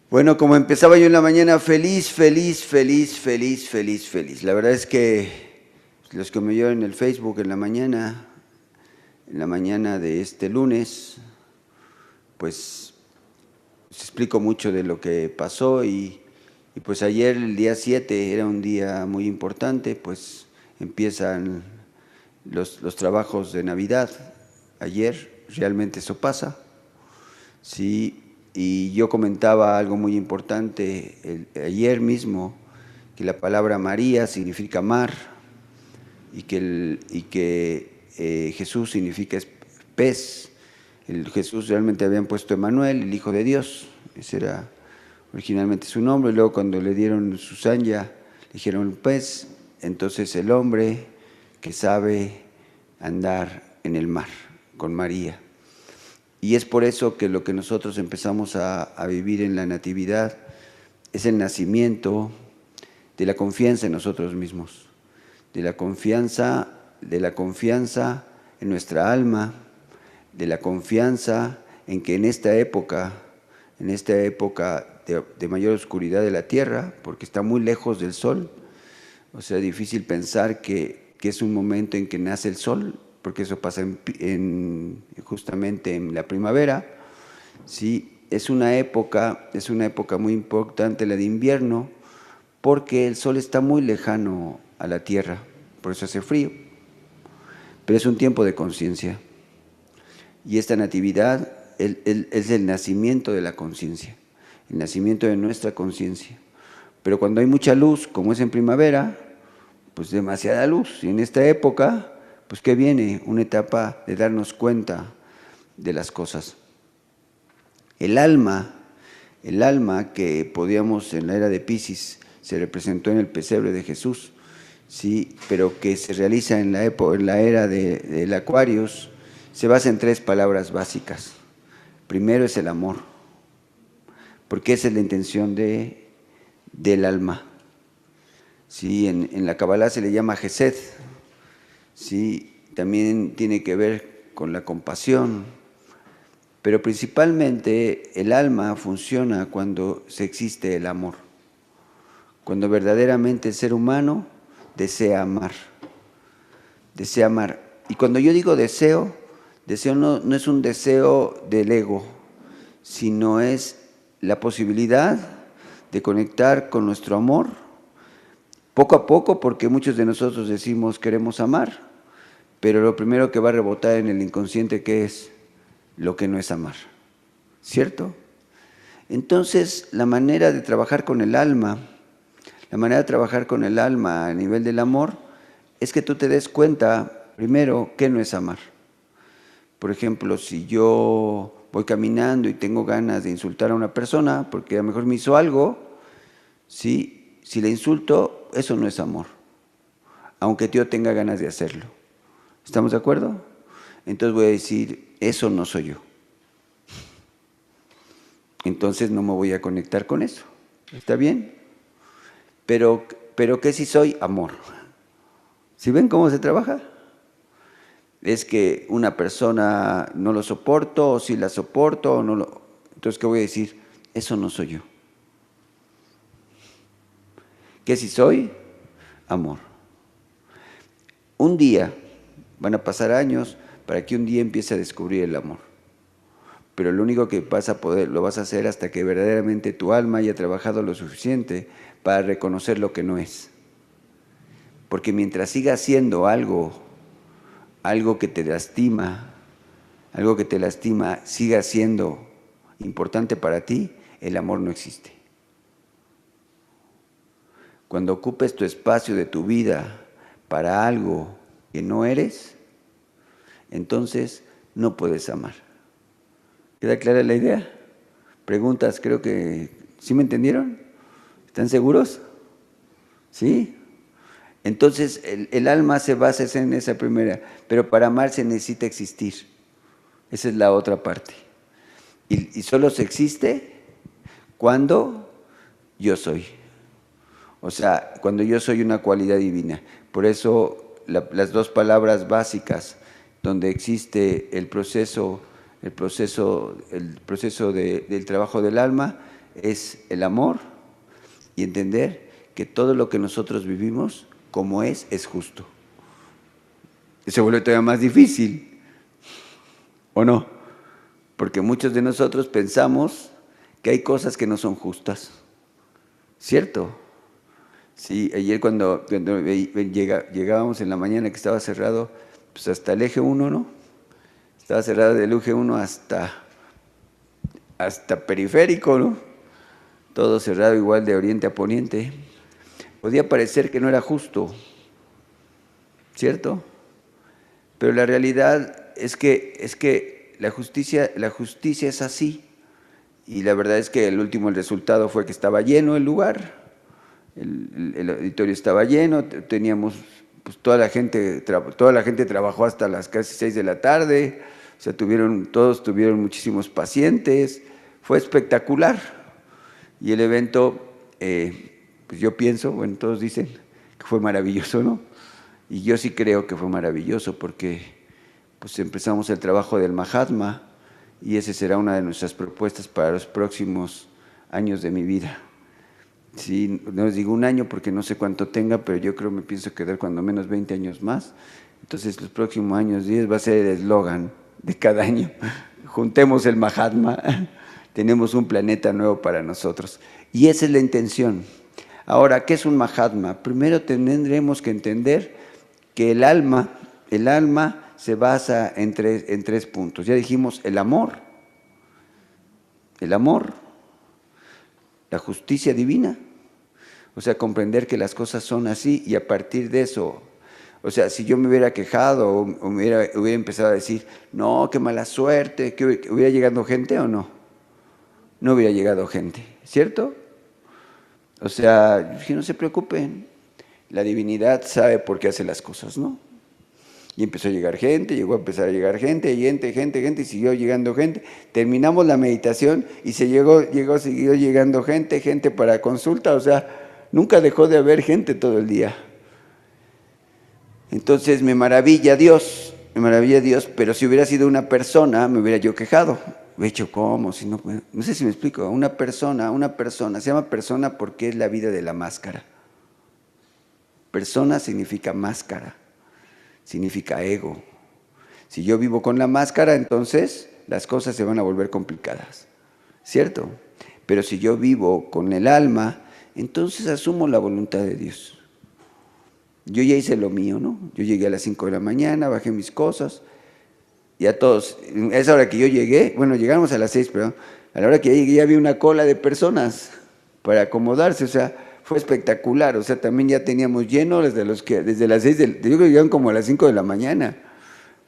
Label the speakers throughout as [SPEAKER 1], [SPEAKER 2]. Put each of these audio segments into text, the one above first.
[SPEAKER 1] Bueno, como empezaba yo en la mañana, feliz, feliz, feliz, feliz, feliz, feliz. La verdad es que los que me vieron en el Facebook en la mañana de este lunes, pues les explico mucho de lo que pasó y pues ayer, el día 7 era un día muy importante, pues empiezan los trabajos de Navidad. Ayer realmente eso pasa. Sí, y yo comentaba algo muy importante ayer mismo, que la palabra María significa mar y que Jesús significa pez. Jesús realmente habían puesto Emmanuel, el Hijo de Dios. Ese era originalmente su nombre. Y luego cuando le dieron Susanya, le dijeron pez. Entonces el hombre que sabe andar en el mar con María. Y es por eso que lo que nosotros empezamos a vivir en la Natividad es el nacimiento de la confianza en nosotros mismos, de la confianza en nuestra alma, de la confianza en que en esta época de mayor oscuridad de la tierra, porque está muy lejos del sol, o sea, difícil pensar que es un momento en que nace el sol, porque eso pasa justamente en la primavera. Sí, es una época muy importante, la de invierno, porque el sol está muy lejano a la tierra, por eso hace frío. Pero es un tiempo de conciencia. Y esta natividad es el nacimiento de la conciencia, el nacimiento de nuestra conciencia. Pero cuando hay mucha luz, como es en primavera, pues demasiada luz. Y en esta época, pues ¿qué viene? Una etapa de darnos cuenta de las cosas. El alma que podíamos en la era de Piscis se representó en el pesebre de Jesús, sí, pero que se realiza en la era del Aquarius, se basa en 3 palabras básicas. Primero es el amor, porque esa es la intención del alma. Sí, en la Kabbalah se le llama Gesed, sí, también tiene que ver con la compasión, pero principalmente el alma funciona cuando se existe el amor, cuando verdaderamente el ser humano desea amar. Desea amar. Y cuando yo digo deseo no es un deseo del ego, sino es la posibilidad de conectar con nuestro amor poco a poco, porque muchos de nosotros decimos queremos amar, pero lo primero que va a rebotar en el inconsciente, ¿qué es? Lo que no es amar, ¿cierto? Entonces, la manera de trabajar con el alma a nivel del amor, es que tú te des cuenta, primero, qué no es amar. Por ejemplo, si yo voy caminando y tengo ganas de insultar a una persona, porque a lo mejor me hizo algo, ¿sí? Si le insulto, eso no es amor, aunque yo tenga ganas de hacerlo. ¿Estamos de acuerdo? Entonces voy a decir, eso no soy yo. Entonces no me voy a conectar con eso. ¿Está bien? Pero ¿qué sí soy? Amor. ¿Sí ven cómo se trabaja? Es que una persona no lo soporto, o si la soporto, o no lo... Entonces, ¿qué voy a decir? Eso no soy yo. ¿Qué sí soy? Amor. Un día, van a pasar años para que un día empiece a descubrir el amor. Pero lo único que lo vas a hacer hasta que verdaderamente tu alma haya trabajado lo suficiente para reconocer lo que no es. Porque mientras siga siendo algo que te lastima, siga siendo importante para ti, el amor no existe. Cuando ocupes tu espacio de tu vida para algo que no eres, entonces no puedes amar. ¿Queda clara la idea? Preguntas, creo que... ¿Sí me entendieron? ¿Están seguros? ¿Sí? Entonces el alma se basa en esa primera, pero para amar se necesita existir. Esa es la otra parte. Y solo se existe cuando yo soy. O sea, cuando yo soy una cualidad divina. Por eso las 2 palabras básicas donde existe el proceso del trabajo del alma es el amor y entender que todo lo que nosotros vivimos, como es justo. Y se vuelve todavía más difícil, ¿o no? Porque muchos de nosotros pensamos que hay cosas que no son justas, ¿cierto? Sí, ayer cuando llegábamos en la mañana que estaba cerrado, pues hasta el eje 1, ¿no? Estaba cerrado del eje 1 hasta periférico, ¿no? Todo cerrado igual de oriente a poniente. Podía parecer que no era justo, ¿cierto? Pero la realidad es que la justicia es así. Y la verdad es que el resultado fue que estaba lleno el lugar, el auditorio estaba lleno, teníamos, pues toda la gente trabajó hasta las casi 6 de la tarde, o sea, todos tuvieron muchísimos pacientes, fue espectacular. Y el evento, pues yo pienso, bueno, todos dicen que fue maravilloso, ¿no? Y yo sí creo que fue maravilloso porque pues empezamos el trabajo del Mahatma y esa será una de nuestras propuestas para los próximos años de mi vida. Sí, no les digo un año porque no sé cuánto tenga, pero yo creo me pienso quedar cuando menos 20 años más. Entonces los próximos años 10 va a ser el eslogan de cada año. Juntemos el Mahatma, tenemos un planeta nuevo para nosotros. Y esa es la intención. Ahora, ¿qué es un Mahatma? Primero tendremos que entender que el alma se basa en tres puntos. Ya dijimos el amor, la justicia divina, o sea, comprender que las cosas son así y a partir de eso, o sea, si yo me hubiera quejado o hubiera empezado a decir, no, qué mala suerte, que hubiera llegado gente o no, no hubiera llegado gente, ¿cierto? O sea, que no se preocupen, la divinidad sabe por qué hace las cosas, ¿no? Y empezó a llegar gente, llegó a empezar a llegar gente, y siguió llegando gente. Terminamos la meditación y siguió llegando gente para consulta, o sea, nunca dejó de haber gente todo el día. Entonces me maravilla Dios, pero si hubiera sido una persona, me hubiera yo quejado. De hecho, ¿cómo? Si no sé si me explico. Una persona, se llama persona porque es la vida de la máscara. Persona significa máscara, significa ego. Si yo vivo con la máscara, entonces las cosas se van a volver complicadas, ¿cierto? Pero si yo vivo con el alma, entonces asumo la voluntad de Dios. Yo ya hice lo mío, ¿no? Yo llegué a las 5 de la mañana, bajé mis cosas, y a todos, a esa hora que yo llegué, bueno, llegamos a las 6, pero a la hora que llegué ya había una cola de personas para acomodarse, o sea, fue espectacular, o sea, también ya teníamos lleno desde las 6, yo creo que llegaron como a las 5 de la mañana.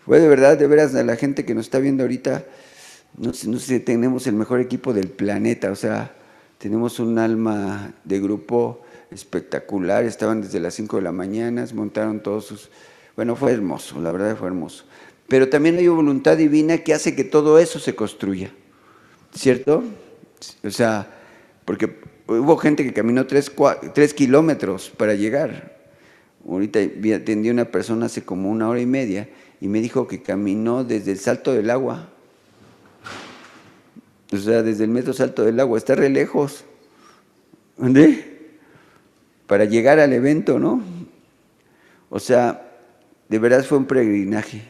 [SPEAKER 1] Fue de veras, a la gente que nos está viendo ahorita, no sé si tenemos el mejor equipo del planeta, o sea, tenemos un alma de grupo espectacular, estaban desde las 5 de la mañana, montaron todos sus... Bueno, fue hermoso, la verdad fue hermoso. Pero también hay voluntad divina que hace que todo eso se construya, ¿cierto? O sea, porque hubo gente que caminó 3 kilómetros para llegar. Ahorita atendí a una persona hace como 1 hora y media y me dijo que caminó desde el Salto del Agua. O sea, desde el metro Salto del Agua, está re lejos. ¿Dónde? Para llegar al evento, ¿no? O sea, de verdad fue un peregrinaje.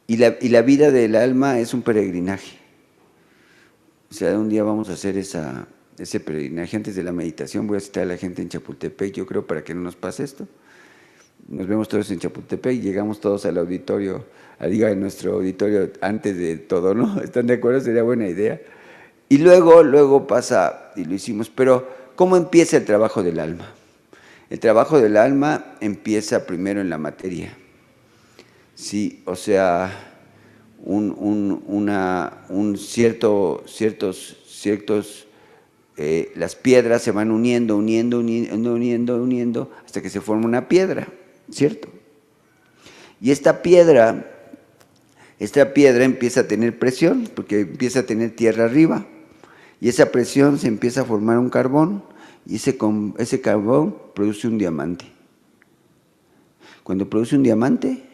[SPEAKER 1] Y la vida del alma es un peregrinaje. O sea, un día vamos a hacer ese peregrinaje. Antes de la meditación voy a citar a la gente en Chapultepec, yo creo, para que no nos pase esto. Nos vemos todos en Chapultepec y llegamos todos al auditorio, en nuestro auditorio antes de todo, ¿no? ¿Están de acuerdo? Sería buena idea. Y luego pasa, y lo hicimos, pero ¿cómo empieza el trabajo del alma? El trabajo del alma empieza primero en la materia. Sí, o sea, las piedras se van uniendo hasta que se forma una piedra, ¿cierto? Y esta piedra empieza a tener presión, porque empieza a tener tierra arriba, y esa presión se empieza a formar un carbón, y ese carbón produce un diamante. Cuando produce un diamante,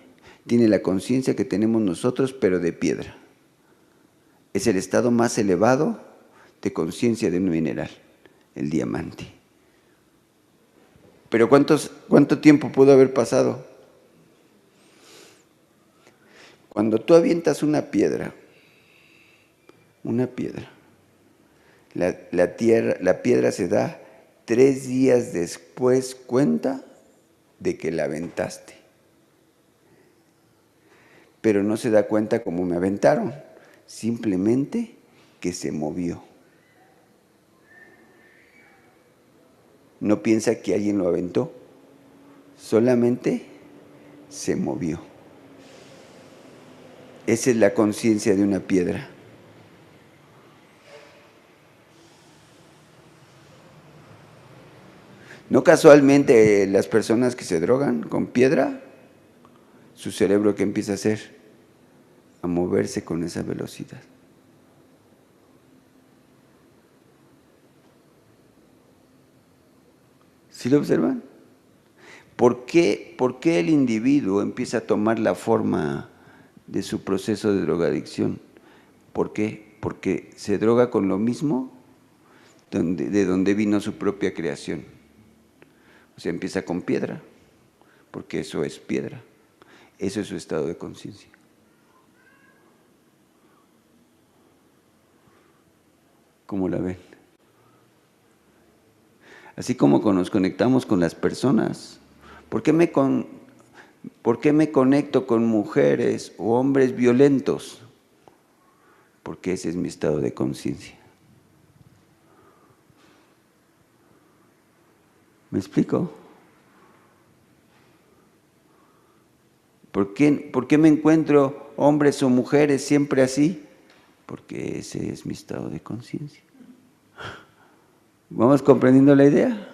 [SPEAKER 1] tiene la conciencia que tenemos nosotros, pero de piedra. Es el estado más elevado de conciencia de un mineral, el diamante. Pero ¿cuánto tiempo pudo haber pasado? Cuando tú avientas una piedra, la piedra se da 3 días después cuenta de que la aventaste. Pero no se da cuenta cómo me aventaron, simplemente que se movió. No piensa que alguien lo aventó, solamente se movió. Esa es la conciencia de una piedra. No casualmente las personas que se drogan con piedra, su cerebro ¿qué empieza a hacer? A moverse con esa velocidad. ¿Sí lo observan? ¿Por qué el individuo empieza a tomar la forma de su proceso de drogadicción? ¿Por qué? Porque se droga con lo mismo de donde vino su propia creación. O sea, empieza con piedra, porque eso es piedra. Eso es su estado de conciencia. ¿Cómo la ven? Así como nos conectamos con las personas. ¿Por qué me conecto con mujeres o hombres violentos? Porque ese es mi estado de conciencia. ¿Me explico? ¿Por qué me encuentro hombres o mujeres siempre así? Porque ese es mi estado de conciencia. ¿Vamos comprendiendo la idea?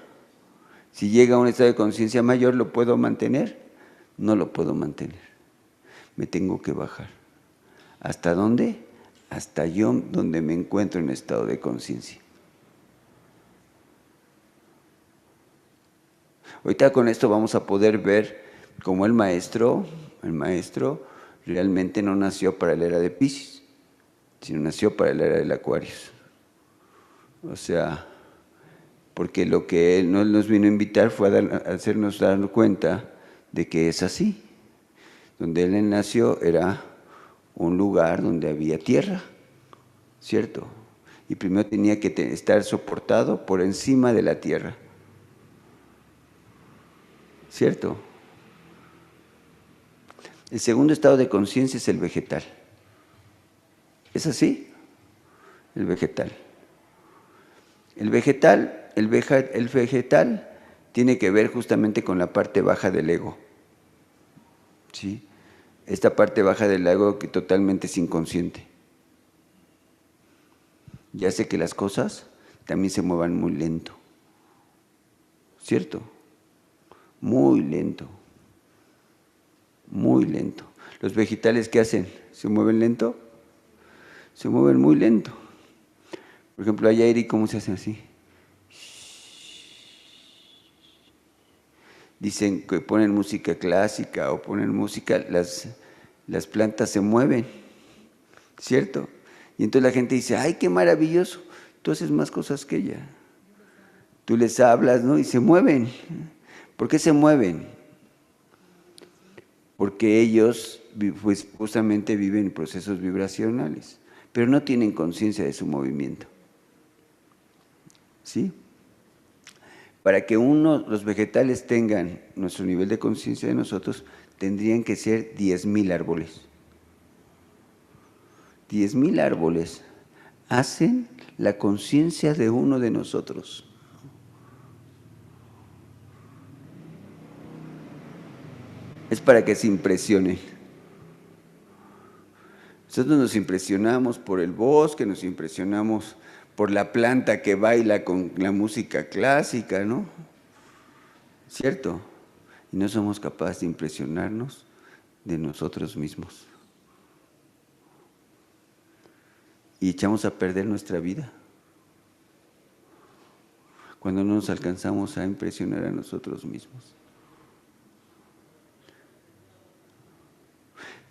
[SPEAKER 1] Si llega a un estado de conciencia mayor, ¿lo puedo mantener? No lo puedo mantener. Me tengo que bajar. ¿Hasta dónde? Hasta yo donde me encuentro en estado de conciencia. Ahorita con esto vamos a poder ver cómo el maestro realmente no nació para la era de Piscis, sino nació para la era del Acuario. O sea, porque lo que él nos vino a invitar fue a hacernos dar cuenta de que es así. Donde él nació era un lugar donde había tierra, ¿cierto? Y primero tenía que estar soportado por encima de la tierra, ¿cierto? El segundo estado de conciencia es el vegetal. ¿Es así? El vegetal. El vegetal tiene que ver justamente con la parte baja del ego. ¿Sí? Esta parte baja del ego que totalmente es inconsciente. Y hace que las cosas también se muevan muy lento. ¿Cierto? Muy lento. Muy lento. ¿Los vegetales qué hacen? ¿Se mueven lento? Se mueven muy lento. Por ejemplo, allá Eri, ¿cómo se hacen así? Dicen que ponen música clásica o ponen música, las plantas se mueven, ¿cierto? Y entonces la gente dice, ¡ay, qué maravilloso! Tú haces más cosas que ella. Tú les hablas, ¿no? Y se mueven. ¿Por qué se mueven? Porque ellos pues, justamente viven procesos vibracionales, pero no tienen conciencia de su movimiento. ¿Sí? Para que los vegetales tengan nuestro nivel de conciencia de nosotros, tendrían que ser 10,000 árboles. 10,000 árboles hacen la conciencia de uno de nosotros. Es para que se impresionen. Nosotros nos impresionamos por el bosque, nos impresionamos por la planta que baila con la música clásica, ¿no? ¿Cierto? Y no somos capaces de impresionarnos de nosotros mismos. Y echamos a perder nuestra vida cuando no nos alcanzamos a impresionar a nosotros mismos.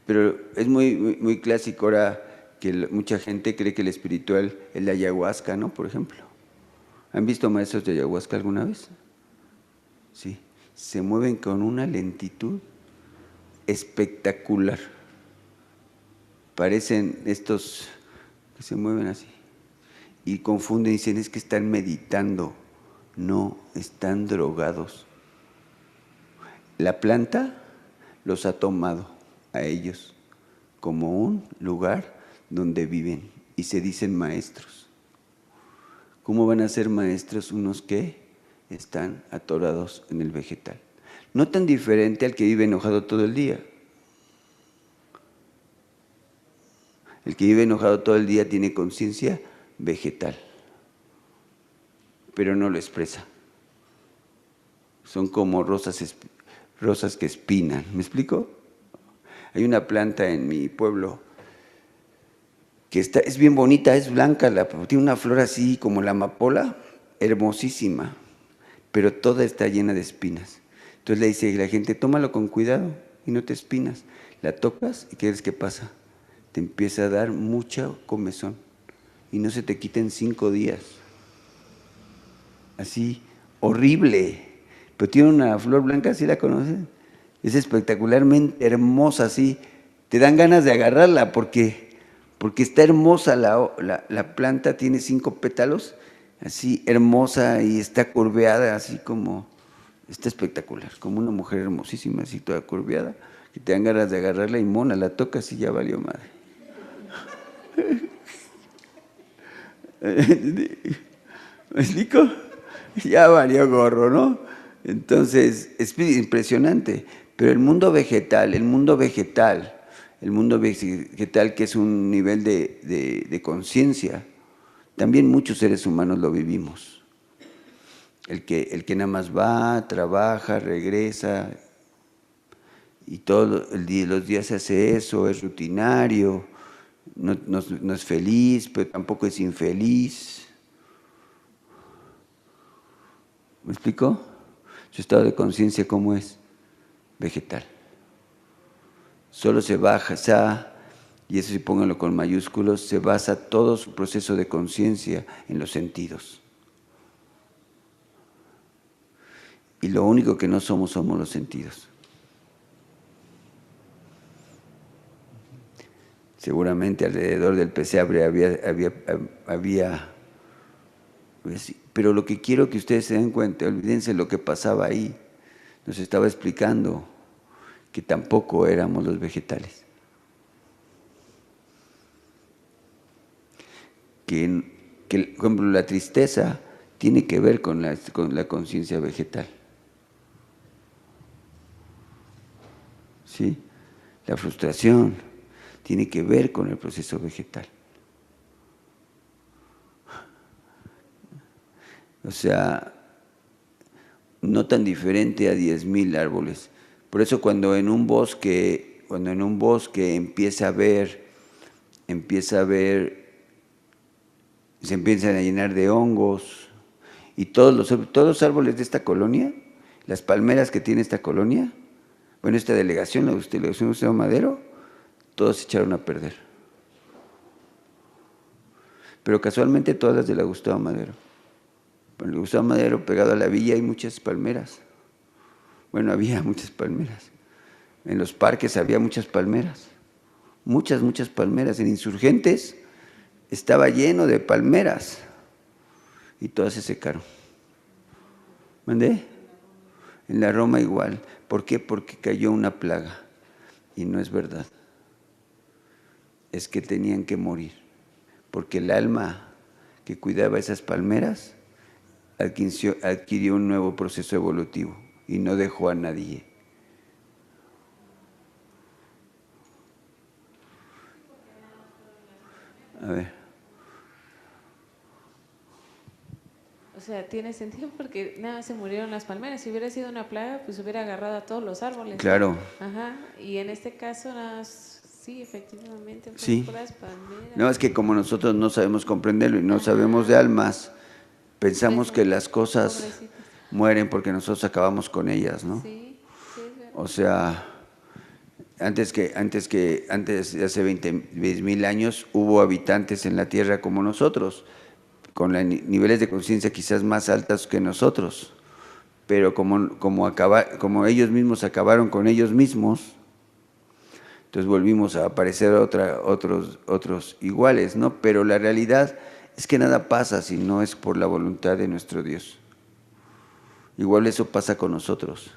[SPEAKER 1] Pero es muy clásico ahora que mucha gente cree que el espiritual es la ayahuasca, ¿no? Por ejemplo. ¿Han visto maestros de ayahuasca alguna vez? Sí. Se mueven con una lentitud espectacular. Parecen estos que se mueven así. Y confunden y dicen, es que están meditando. No, están drogados. La planta los ha tomado a ellos como un lugar donde viven y se dicen maestros. ¿Cómo van a ser maestros unos que están atorados en el vegetal? No tan diferente al que vive enojado todo el día. El que vive enojado todo el día tiene conciencia vegetal, pero no lo expresa. Son como rosas que espinan. ¿Me explico? Hay una planta en mi pueblo que es bien bonita, es blanca, tiene una flor así como la amapola, hermosísima, pero toda está llena de espinas. Entonces le dice a la gente, tómalo con cuidado y no te espinas. La tocas y ¿qué es que pasa? Te empieza a dar mucha comezón y no se te quita en 5 días. Así, horrible. Pero tiene una flor blanca, ¿sí la conocen? Es espectacularmente hermosa, así. Te dan ganas de agarrarla porque está hermosa la planta, tiene 5 pétalos, así hermosa y está curveada, así como, está espectacular, como una mujer hermosísima, así toda curveada, que te dan ganas de agarrarla y mona, la tocas y ya valió madre. ¿Me explico? Ya valió gorro, ¿no? Entonces, es impresionante. Pero el mundo vegetal, que es un nivel de conciencia, también muchos seres humanos lo vivimos. El que nada más va, trabaja, regresa, y todos los días se hace eso, es rutinario, no es feliz, pero tampoco es infeliz. ¿Me explico? Su estado de conciencia, ¿cómo es? Vegetal. Solo se basa, y eso sí pónganlo con mayúsculos, se basa todo su proceso de conciencia en los sentidos. Y lo único que no somos los sentidos. Seguramente alrededor del pesebre había pero lo que quiero que ustedes se den cuenta, olvídense lo que pasaba ahí. Nos estaba explicando que tampoco éramos los vegetales. Que, por ejemplo, la tristeza tiene que ver con la conciencia vegetal. ¿Sí? La frustración tiene que ver con el proceso vegetal. O sea, no tan diferente a 10,000 árboles. Por eso cuando en un bosque empieza a ver, se empiezan a llenar de hongos, y todos los árboles de esta colonia, las palmeras que tiene esta colonia, bueno, esta delegación, la delegación Gustavo Madero, todos se echaron a perder. Pero casualmente todas las de la Gustavo Madero. En el Gustavo Madero, pegado a la villa, hay muchas palmeras. Bueno, había muchas palmeras. En los parques había muchas palmeras. Muchas palmeras. En Insurgentes estaba lleno de palmeras. Y todas se secaron. ¿Mandé? En la Roma igual. ¿Por qué? Porque cayó una plaga. Y no es verdad. Es que tenían que morir. Porque el alma que cuidaba esas palmeras adquirió un nuevo proceso evolutivo y no dejó a nadie. A ver.
[SPEAKER 2] O sea, tiene sentido porque nada, se murieron las palmeras. Si hubiera sido una plaga, pues hubiera agarrado a todos los árboles.
[SPEAKER 1] Claro.
[SPEAKER 2] Ajá. Y en este caso, nada, sí, efectivamente,
[SPEAKER 1] sí.
[SPEAKER 2] puras palmeras.
[SPEAKER 1] No, es que como nosotros no sabemos comprenderlo y no sabemos de almas, pensamos que las cosas mueren porque nosotros acabamos con ellas, ¿no?
[SPEAKER 2] Sí, es verdad.
[SPEAKER 1] O sea, antes de hace 20.000 años, hubo habitantes en la Tierra como nosotros, con niveles de conciencia quizás más altos que nosotros, pero como ellos mismos acabaron con ellos mismos, entonces volvimos a aparecer otros iguales, ¿no? Pero la realidad es que nada pasa si no es por la voluntad de nuestro Dios. Igual eso pasa con nosotros.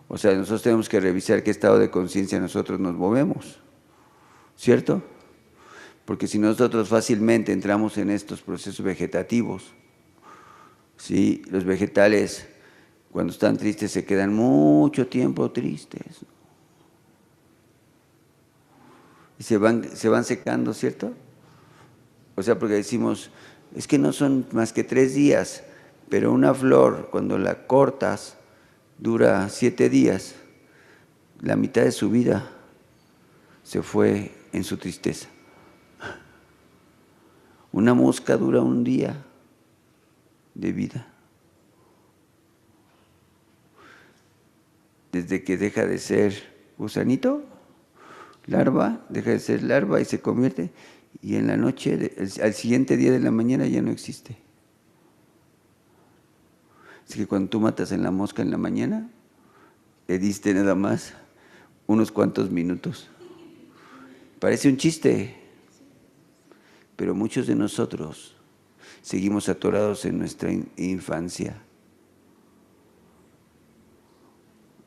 [SPEAKER 1] O sea, nosotros tenemos que revisar qué estado de conciencia nosotros nos movemos, ¿cierto? Porque si nosotros fácilmente entramos en estos procesos vegetativos, ¿sí? Los vegetales, cuando están tristes, se quedan mucho tiempo tristes. Y se van secando, ¿cierto? O sea, porque decimos, es que no son más que 3 días, pero una flor, cuando la cortas, dura 7 días. La mitad de su vida se fue en su tristeza. Una mosca dura 1 día de vida. Desde que deja de ser gusanito, larva, deja de ser larva y se convierte, y en la noche, al siguiente día de la mañana ya no existe. Así que cuando tú matas en la mosca en la mañana, le diste nada más unos cuantos minutos. Parece un chiste, pero muchos de nosotros seguimos atorados en nuestra infancia.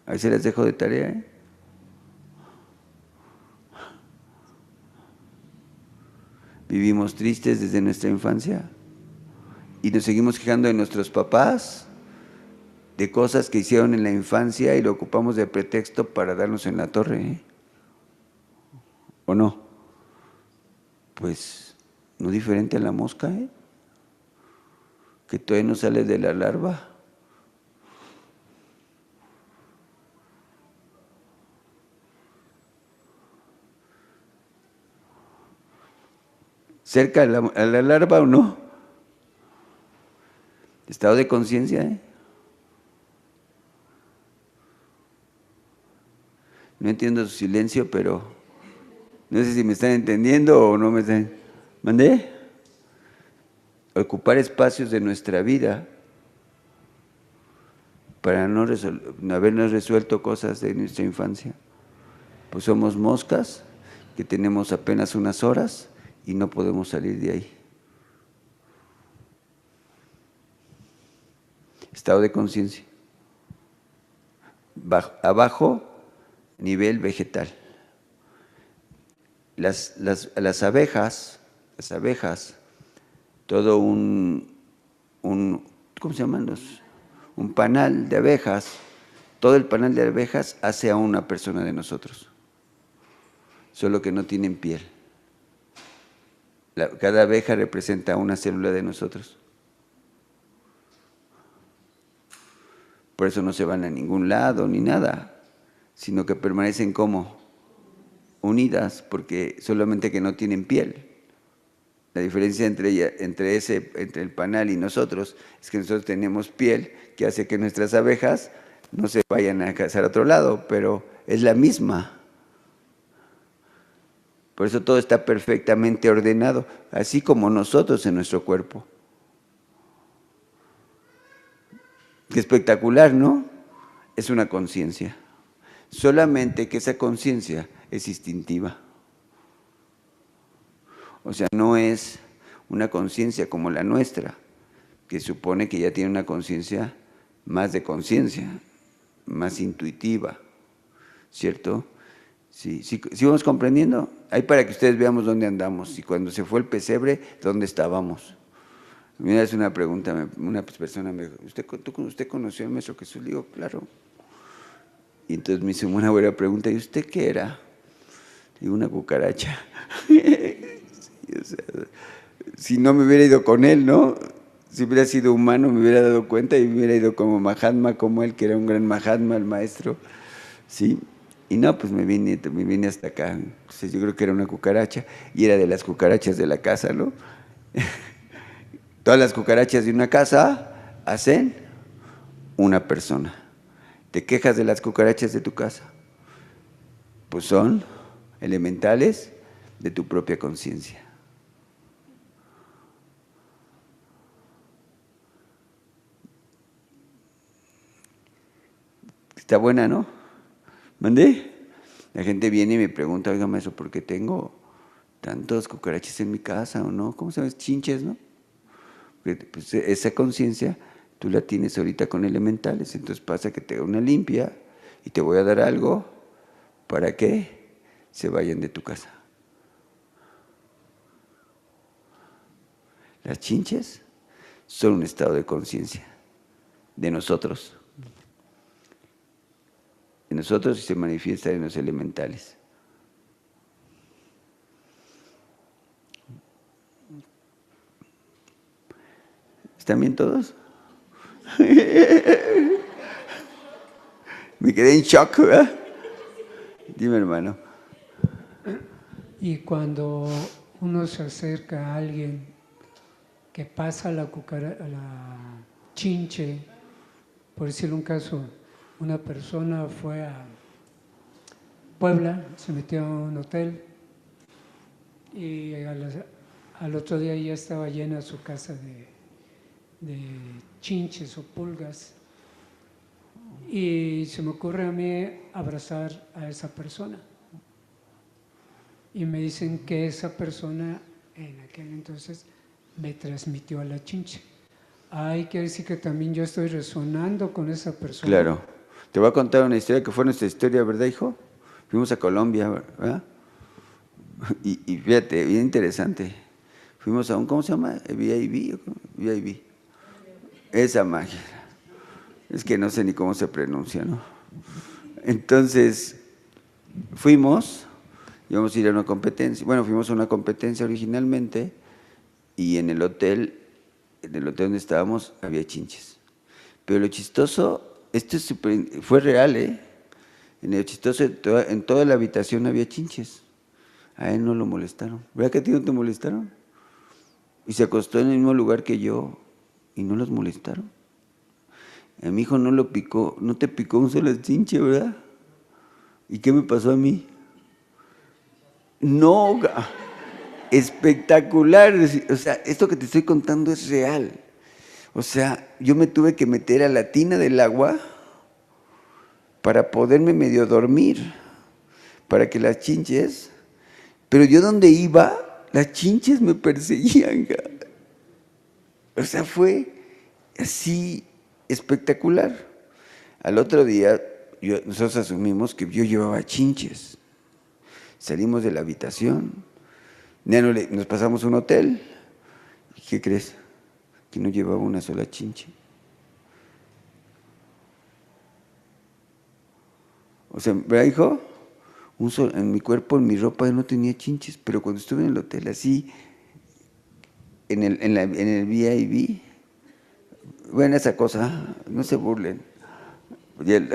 [SPEAKER 1] A veces les dejo de tarea, ¿eh? Vivimos tristes desde nuestra infancia y nos seguimos quejando de nuestros papás, de cosas que hicieron en la infancia y lo ocupamos de pretexto para darnos en la torre, ¿eh? ¿O no? Pues no diferente a la mosca, ¿eh? Que todavía no sale de la larva. ¿Cerca a la larva o no? Estado de conciencia, ¿eh? No entiendo su silencio, pero no sé si me están entendiendo o no me están. ¿Mandé? Ocupar espacios de nuestra vida para no habernos resuelto cosas de nuestra infancia. Pues somos moscas que tenemos apenas unas horas y no podemos salir de ahí. Estado de conciencia. Abajo, nivel vegetal. Las abejas, todo ¿cómo se llaman un panal de abejas, todo el panal de abejas hace a una persona de nosotros, solo que no tienen piel. Cada abeja representa una célula de nosotros. Por eso no se van a ningún lado ni nada, sino que permanecen como unidas, porque solamente que no tienen piel. La diferencia entre el panal y nosotros es que nosotros tenemos piel que hace que nuestras abejas no se vayan a cazar a otro lado, pero es la misma. Por eso todo está perfectamente ordenado, así como nosotros en nuestro cuerpo. Qué espectacular, ¿no? Es una conciencia. Solamente que esa conciencia es instintiva. O sea, no es una conciencia como la nuestra, que supone que ya tiene una conciencia más de conciencia, más intuitiva, ¿cierto? Sí, vamos comprendiendo. Ahí para que ustedes veamos dónde andamos y cuando se fue el pesebre, dónde estábamos. Mira, es una pregunta, una persona me dijo, ¿usted conoció al Maestro Jesús? Le digo, claro. Y entonces me hizo una buena pregunta, ¿y usted qué era? Digo, una cucaracha. O sea, si no me hubiera ido con él, ¿no? Si hubiera sido humano me hubiera dado cuenta y me hubiera ido como Mahatma, como él, que era un gran Mahatma, el maestro, ¿sí? Y no, pues me vine hasta acá. Entonces yo creo que era una cucaracha y era de las cucarachas de la casa, ¿no? Todas las cucarachas de una casa hacen una persona. ¿Te quejas de las cucarachas de tu casa? Pues son elementales de tu propia conciencia. Está buena, ¿no? ¿Mandé? La gente viene y me pregunta, oiga, maestro, ¿por qué tengo tantos cucarachas en mi casa o no? ¿Cómo se llama? Chinches, ¿no? Porque, pues, esa conciencia tú la tienes ahorita con elementales, entonces pasa que te haga una limpia y te voy a dar algo para que se vayan de tu casa. Las chinches son un estado de conciencia de nosotros. De nosotros y se manifiesta en los elementales. ¿Están bien todos? Me quedé en shock, ¿verdad? Dime, hermano.
[SPEAKER 3] Y cuando uno se acerca a alguien que pasa la chinche, por decirlo un caso, una persona fue a Puebla, se metió a un hotel y al otro día ya estaba llena su casa de chinches o pulgas. Y se me ocurre a mí abrazar a esa persona. Y me dicen que esa persona en aquel entonces me transmitió a la chinche. Quiere decir que también yo estoy resonando con esa persona.
[SPEAKER 1] Claro. Te voy a contar una historia que fue nuestra historia, ¿verdad, hijo? Fuimos a Colombia, ¿verdad? Y fíjate, bien interesante. Fuimos a un, ¿cómo se llama? VIP. Esa magia. Es que no sé ni cómo se pronuncia, ¿no? Entonces, íbamos a ir a una competencia. Bueno, fuimos a una competencia originalmente y en el hotel donde estábamos había chinches. Pero lo chistoso, fue real, ¿eh? En el chistoso, en toda la habitación había chinches. A él no lo molestaron. ¿Verdad que a ti no te molestaron? Y se acostó en el mismo lugar que yo y no los molestaron. A mi hijo no lo picó, no te picó un solo chinche, ¿verdad? ¿Y qué me pasó a mí? No, espectacular. O sea, esto que te estoy contando es real. O sea, yo me tuve que meter a la tina del agua para poderme medio dormir, para que las chinches, pero yo donde iba, las chinches me perseguían. O sea, fue así espectacular. Al otro día, nosotros asumimos que yo llevaba chinches. Salimos de la habitación, nos pasamos a un hotel. ¿Y qué crees? Que no llevaba una sola chinche. O sea, ¿verdad, hijo? En mi cuerpo, en mi ropa, no tenía chinches, pero cuando estuve en el hotel así, en el VIP, bueno, esa cosa, no se burlen.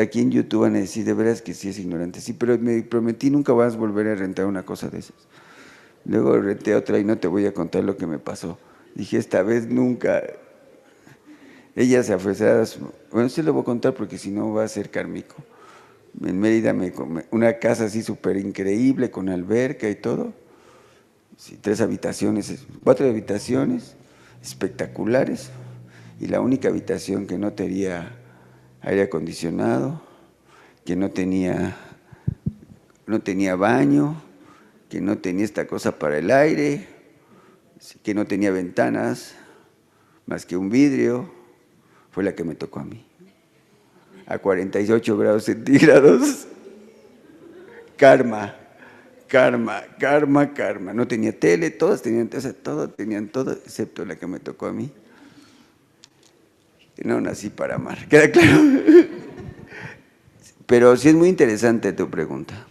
[SPEAKER 1] Aquí en YouTube van a decir, de veras que sí es ignorante. Sí, pero me prometí nunca vas a volver a rentar una cosa de esas. Luego renté otra y no te voy a contar lo que me pasó. Dije, esta vez nunca. Ella se ofreció, bueno, sí lo voy a contar porque si no va a ser kármico. En Mérida, una casa así súper increíble, con alberca y todo. Sí, 4 habitaciones espectaculares. Y la única habitación que no tenía aire acondicionado, que no tenía baño, que no tenía esta cosa para el aire, que no tenía ventanas, más que un vidrio, fue la que me tocó a mí. A 48 grados centígrados. Karma. No tenía tele, todos tenían, o sea, tenían todo, excepto la que me tocó a mí. No nací para amar, ¿queda claro? Pero sí es muy interesante tu pregunta.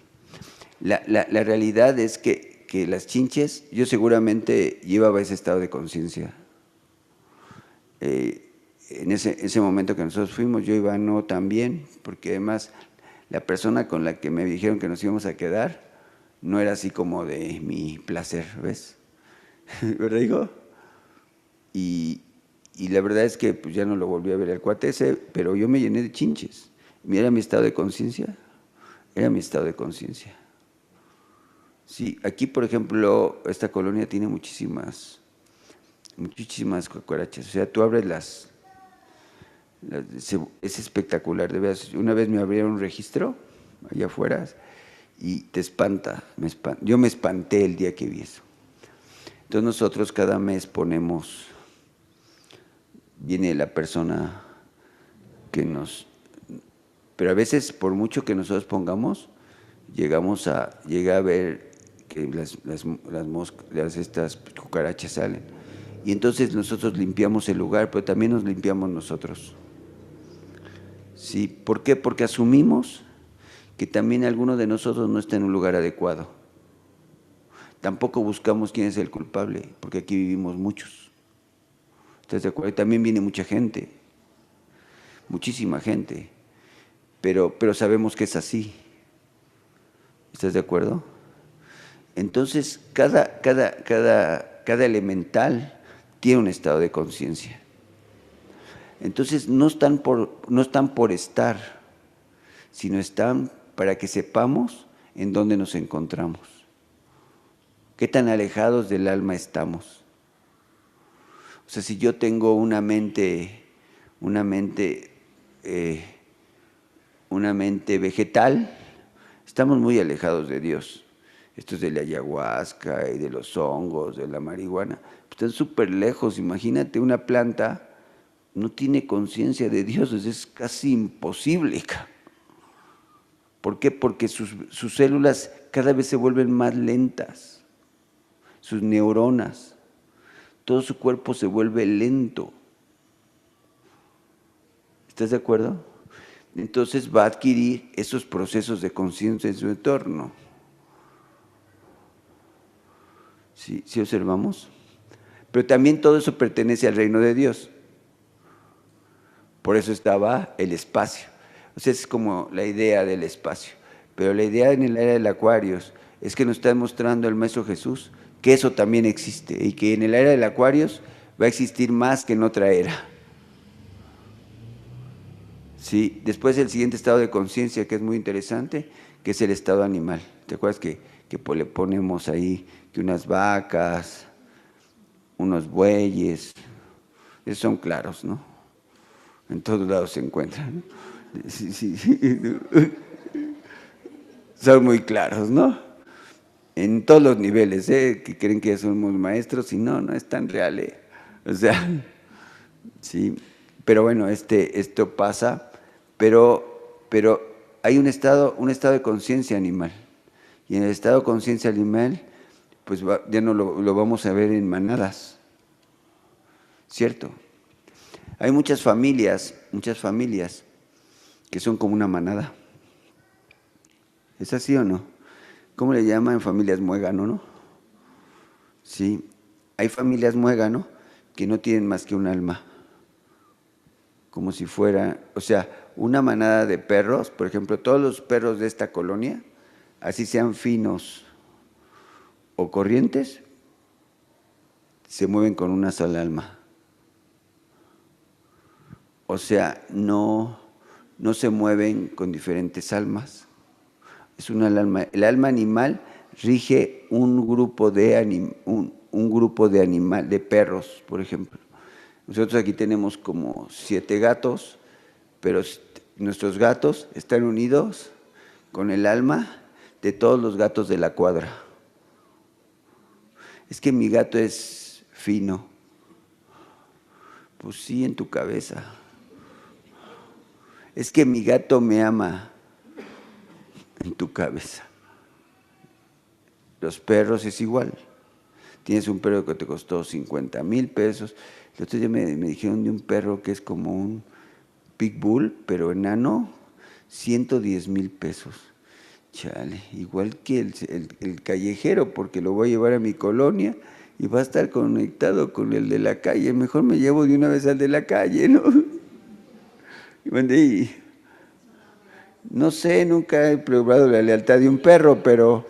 [SPEAKER 1] La realidad es que las chinches, yo seguramente llevaba ese estado de conciencia. En ese momento que nosotros fuimos, yo iba no tan bien, porque además la persona con la que me dijeron que nos íbamos a quedar no era así como de mi placer, ¿ves? ¿Verdad, hijo? Y la verdad es que pues, ya no lo volví a ver al cuate ese, pero yo me llené de chinches. ¿Era mi estado de conciencia? Era mi estado de conciencia. Sí, aquí, por ejemplo, esta colonia tiene muchísimas cucarachas. O sea, tú abres es espectacular, de veras. Una vez me abrieron un registro allá afuera y te espanta. Yo me espanté el día que vi eso. Entonces nosotros cada mes viene la persona pero a veces por mucho que nosotros pongamos, llega a ver que estas cucarachas salen. Y entonces nosotros limpiamos el lugar, pero también nos limpiamos nosotros. ¿Sí? ¿Por qué? Porque asumimos que también alguno de nosotros no está en un lugar adecuado. Tampoco buscamos quién es el culpable, porque aquí vivimos muchos. ¿Estás de acuerdo? Y también viene mucha gente, muchísima gente, pero sabemos que es así. ¿Estás de acuerdo? Entonces, cada elemental tiene un estado de conciencia. Entonces, no están por estar, sino están para que sepamos en dónde nos encontramos. ¿Qué tan alejados del alma estamos? O sea, si yo tengo una mente vegetal, estamos muy alejados de Dios. Esto es de la ayahuasca y de los hongos, de la marihuana. Están súper lejos. Imagínate, una planta no tiene conciencia de Dios, es casi imposible. ¿Por qué? Porque sus células cada vez se vuelven más lentas. Sus neuronas, todo su cuerpo se vuelve lento. ¿Estás de acuerdo? Entonces va a adquirir esos procesos de conciencia en su entorno. ¿Sí observamos? Pero también todo eso pertenece al reino de Dios. Por eso estaba el espacio. O sea, es como la idea del espacio. Pero la idea en el área del Acuarios es que nos está demostrando el Maestro Jesús que eso también existe y que en el área del Acuarios va a existir más que en otra era. Sí, después el siguiente estado de conciencia, que es muy interesante, que es el estado animal. ¿Te acuerdas que le ponemos ahí que unas vacas, unos bueyes? Esos son claros, ¿no? En todos lados se encuentran, ¿no? Sí. Son muy claros, ¿no? En todos los niveles, que creen que somos maestros y no es tan real, O sea, sí, pero bueno, esto pasa, pero hay un estado de conciencia animal, y en el estado de conciencia animal, pues ya no lo vamos a ver en manadas, ¿cierto? Hay muchas familias que son como una manada. ¿Es así o no? ¿Cómo le llaman? Familias muégano, ¿no? Sí, hay familias muégano que no tienen más que un alma. Como si fuera, o sea, una manada de perros, por ejemplo, todos los perros de esta colonia, así sean finos o corrientes, se mueven con una sola alma. O sea, no se mueven con diferentes almas. Es un alma. El alma animal rige un grupo de perros, por ejemplo. Nosotros aquí tenemos como 7 gatos, pero nuestros gatos están unidos con el alma de todos los gatos de la cuadra. Es que mi gato es fino. Pues sí, en tu cabeza. Es que mi gato me ama. En tu cabeza. Los perros es igual. Tienes un perro que te costó 50,000 pesos. El otro día me dijeron de un perro que es como un pitbull, pero enano, 110,000 pesos. Chale, igual que el callejero, porque lo voy a llevar a mi colonia y va a estar conectado con el de la calle. Mejor me llevo de una vez al de la calle, ¿no? Y no sé, nunca he probado la lealtad de un perro, pero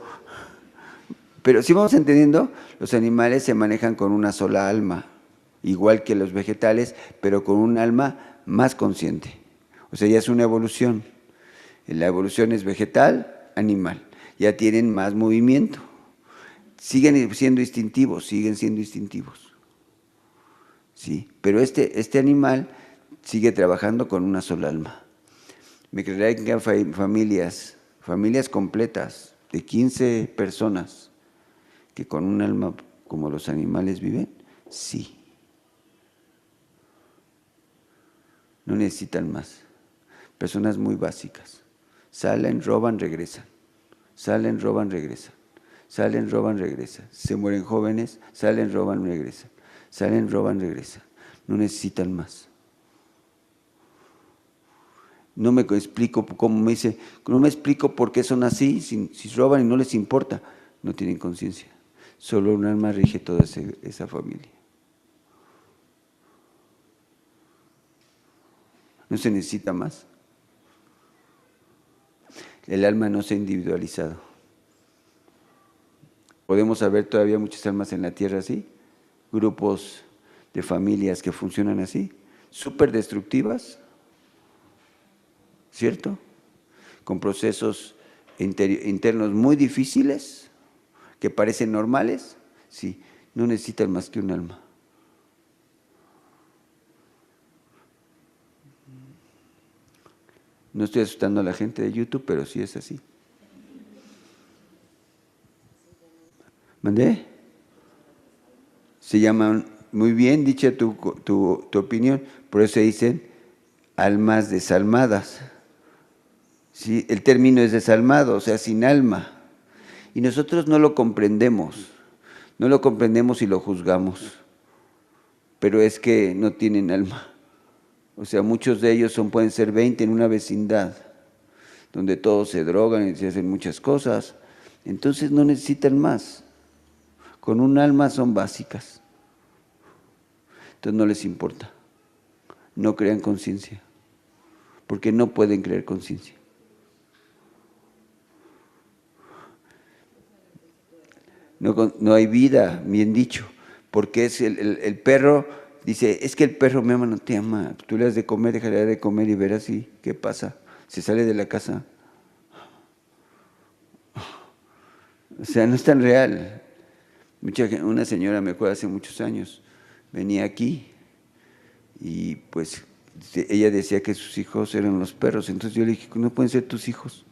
[SPEAKER 1] si vamos entendiendo, los animales se manejan con una sola alma, igual que los vegetales, pero con un alma más consciente. O sea, ya es una evolución. La evolución es vegetal, animal. Ya tienen más movimiento. siguen siendo instintivos, ¿sí? Pero este animal sigue trabajando con una sola alma. Me creerá que hay familias completas de 15 personas que con un alma como los animales viven, sí. No necesitan más. Personas muy básicas. Salen, roban, regresan. Salen, roban, regresan. Salen, roban, regresan. Se mueren jóvenes, salen, roban, regresan. Salen, roban, regresan. No necesitan más. No me explico cómo me dice, no me explico por qué son así, si roban y no les importa. No tienen conciencia. Solo un alma rige toda esa familia. No se necesita más. El alma no se ha individualizado. Podemos haber todavía muchas almas en la tierra así, grupos de familias que funcionan así, súper destructivas, ¿cierto? Con procesos internos muy difíciles, que parecen normales, sí, no necesitan más que un alma. No estoy asustando a la gente de YouTube, pero sí es así. ¿Mandé? Se llaman, muy bien dicha tu opinión, por eso se dicen almas desalmadas. ¿Sí? El término es desalmado, o sea, sin alma. Y nosotros no lo comprendemos y lo juzgamos, pero es que no tienen alma. O sea, muchos de ellos pueden ser 20 en una vecindad, donde todos se drogan y se hacen muchas cosas, entonces no necesitan más. Con un alma son básicas. Entonces no les importa. No crean conciencia, porque no pueden crear conciencia. No hay vida, bien dicho, porque es el perro, dice, es que el perro me ama, no te ama. Tú le das de comer, dejaré de comer y verás así, ¿qué pasa? Se sale de la casa. O sea, no es tan real. Una señora, me acuerdo hace muchos años, venía aquí y pues ella decía que sus hijos eran los perros. Entonces yo le dije, no pueden ser tus hijos.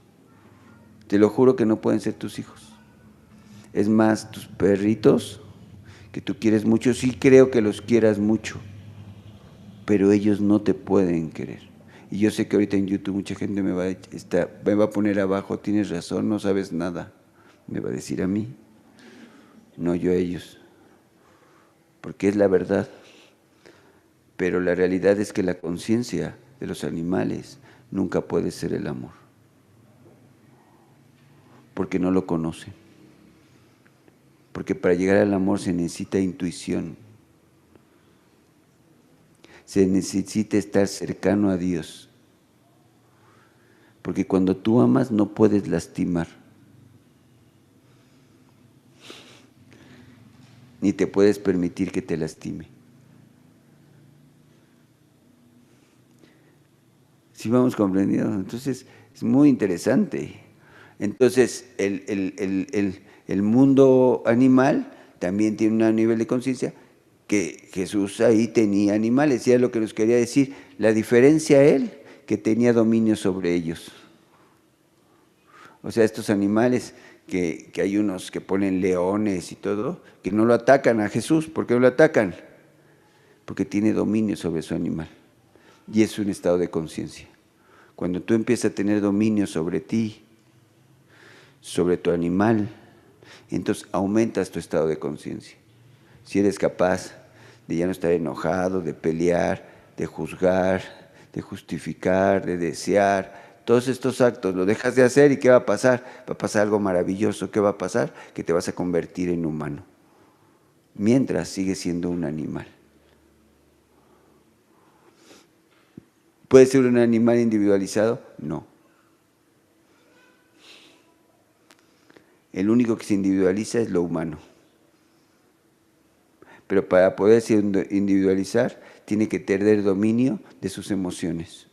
[SPEAKER 1] Te lo juro que no pueden ser tus hijos. Es más, tus perritos, que tú quieres mucho, sí creo que los quieras mucho, pero ellos no te pueden querer. Y yo sé que ahorita en YouTube mucha gente me va a poner abajo, tienes razón, no sabes nada. Me va a decir a mí, no yo a ellos, porque es la verdad. Pero la realidad es que la conciencia de los animales nunca puede ser el amor, porque no lo conocen. Porque para llegar al amor se necesita intuición, se necesita estar cercano a Dios, porque cuando tú amas no puedes lastimar, ni te puedes permitir que te lastime. ¿Sí vamos comprendiendo? Entonces es muy interesante. Entonces el mundo animal también tiene un nivel de conciencia que Jesús ahí tenía animales, y es lo que nos quería decir. La diferencia a él, que tenía dominio sobre ellos. O sea, estos animales que hay unos que ponen leones y todo, que no lo atacan a Jesús. ¿Por qué no lo atacan? Porque tiene dominio sobre su animal. Y es un estado de conciencia. Cuando tú empiezas a tener dominio sobre ti, sobre tu animal, entonces aumentas tu estado de conciencia. Si eres capaz de ya no estar enojado, de pelear, de juzgar, de justificar, de desear, todos estos actos lo dejas de hacer, ¿y qué va a pasar? Va a pasar algo maravilloso. ¿Qué va a pasar? Que te vas a convertir en humano, mientras sigues siendo un animal. ¿Puede ser un animal individualizado? No. El único que se individualiza es lo humano. Pero para poderse individualizar, tiene que tener dominio de sus emociones.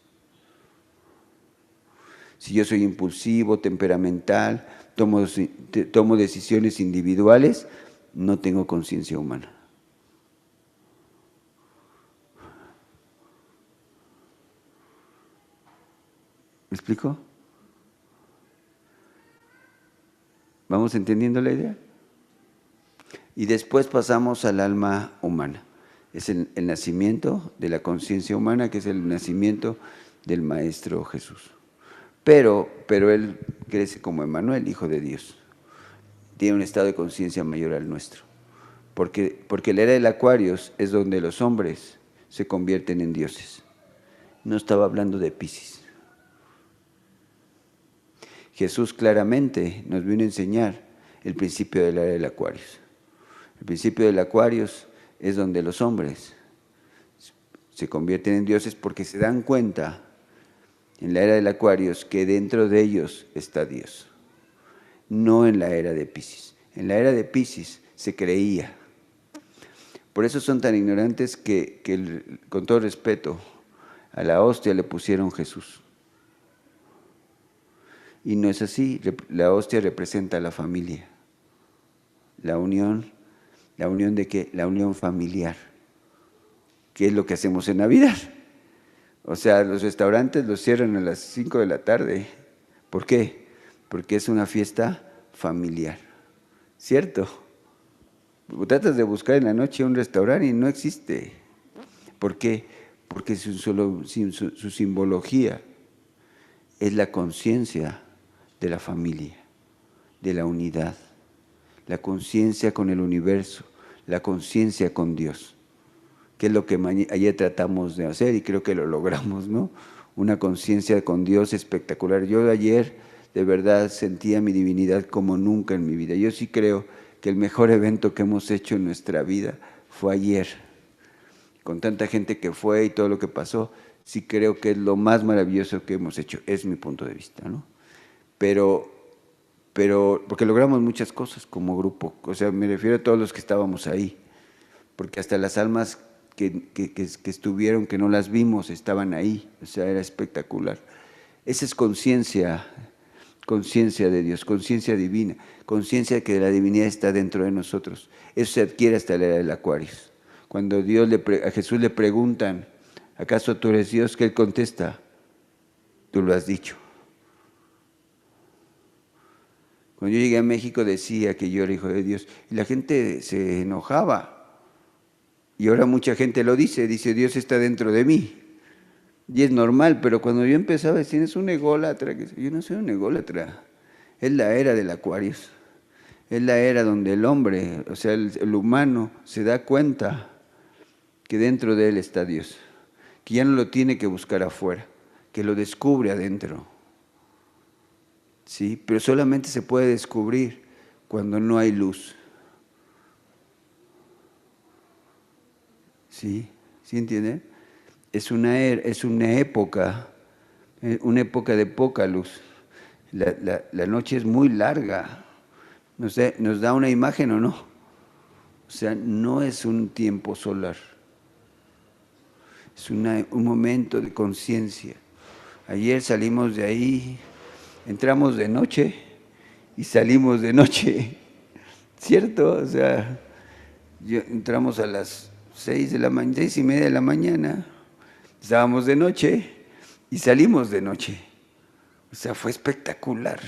[SPEAKER 1] Si yo soy impulsivo, temperamental, tomo decisiones individuales, no tengo conciencia humana. ¿Me explico? ¿Vamos entendiendo la idea? Y después pasamos al alma humana. Es el nacimiento de la conciencia humana, que es el nacimiento del Maestro Jesús. Pero él crece como Emmanuel, Hijo de Dios. Tiene un estado de conciencia mayor al nuestro. Porque la era del Acuarios es donde los hombres se convierten en dioses. No estaba hablando de Piscis. Jesús claramente nos vino a enseñar el principio de la era del Acuarios. El principio del Acuarios es donde los hombres se convierten en dioses porque se dan cuenta en la era del Acuarios que dentro de ellos está Dios, no en la era de Piscis. En la era de Piscis se creía. Por eso son tan ignorantes que con todo respeto, a la hostia le pusieron Jesús. Y no es así. La hostia representa a la familia. La unión de qué? La unión familiar. ¿Qué es lo que hacemos en Navidad? O sea, los restaurantes los cierran a las 5 de la tarde. ¿Por qué? Porque es una fiesta familiar. ¿Cierto? Tratas de buscar en la noche un restaurante y no existe. ¿Por qué? Porque su simbología es la conciencia de la familia, de la unidad, la conciencia con el universo, la conciencia con Dios, que es lo que ayer tratamos de hacer y creo que lo logramos, ¿no? Una conciencia con Dios espectacular. Yo ayer de verdad sentía mi divinidad como nunca en mi vida. Yo sí creo que el mejor evento que hemos hecho en nuestra vida fue ayer. Con tanta gente que fue y todo lo que pasó, sí creo que es lo más maravilloso que hemos hecho, es mi punto de vista, ¿no? Pero porque logramos muchas cosas como grupo, o sea, me refiero a todos los que estábamos ahí, porque hasta las almas que estuvieron, que no las vimos, estaban ahí, o sea, era espectacular. Esa es conciencia de Dios, conciencia divina, conciencia de que la divinidad está dentro de nosotros. Eso se adquiere hasta la era del Acuarios. Cuando a Jesús le preguntan, ¿acaso tú eres Dios? Que Él contesta, tú lo has dicho. Cuando yo llegué a México decía que yo era hijo de Dios y la gente se enojaba. Y ahora mucha gente lo dice Dios está dentro de mí. Y es normal, pero cuando yo empezaba a decir, es un ególatra, yo no soy un ególatra. Es la era del Acuarios. Es la era donde el hombre, o sea, el humano se da cuenta que dentro de él está Dios, que ya no lo tiene que buscar afuera, que lo descubre adentro. ¿Sí? Pero solamente se puede descubrir cuando no hay luz. ¿Sí? ¿Sí entienden? Es una época de poca luz. La noche es muy larga. ¿Nos da una imagen o no? O sea, no es un tiempo solar. Es un momento de conciencia. Ayer salimos de ahí, entramos de noche y salimos de noche. ¿Cierto? O sea, entramos a las 6:30 de la mañana, estábamos de noche y salimos de noche. O sea, fue espectacular.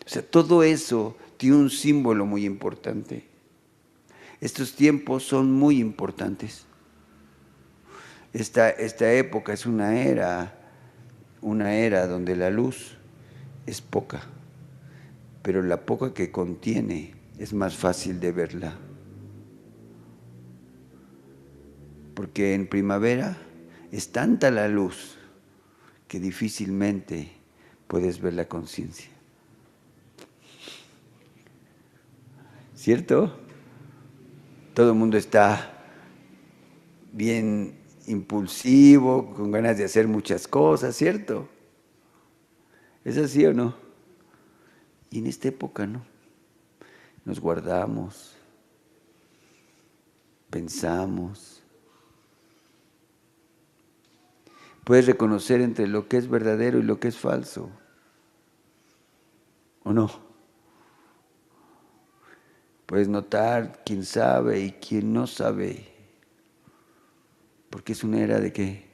[SPEAKER 1] O sea, todo eso tiene un símbolo muy importante. Estos tiempos son muy importantes. Esta época es una era donde la luz es poca, pero la poca que contiene es más fácil de verla. Porque en primavera es tanta la luz que difícilmente puedes ver la conciencia. ¿Cierto? Todo el mundo está bien impulsivo, con ganas de hacer muchas cosas, ¿cierto? ¿Es así o no? Y en esta época no. Nos guardamos, pensamos. Puedes reconocer entre lo que es verdadero y lo que es falso. ¿o no? Puedes notar quién sabe y quién no sabe, porque es una era de ¿qué?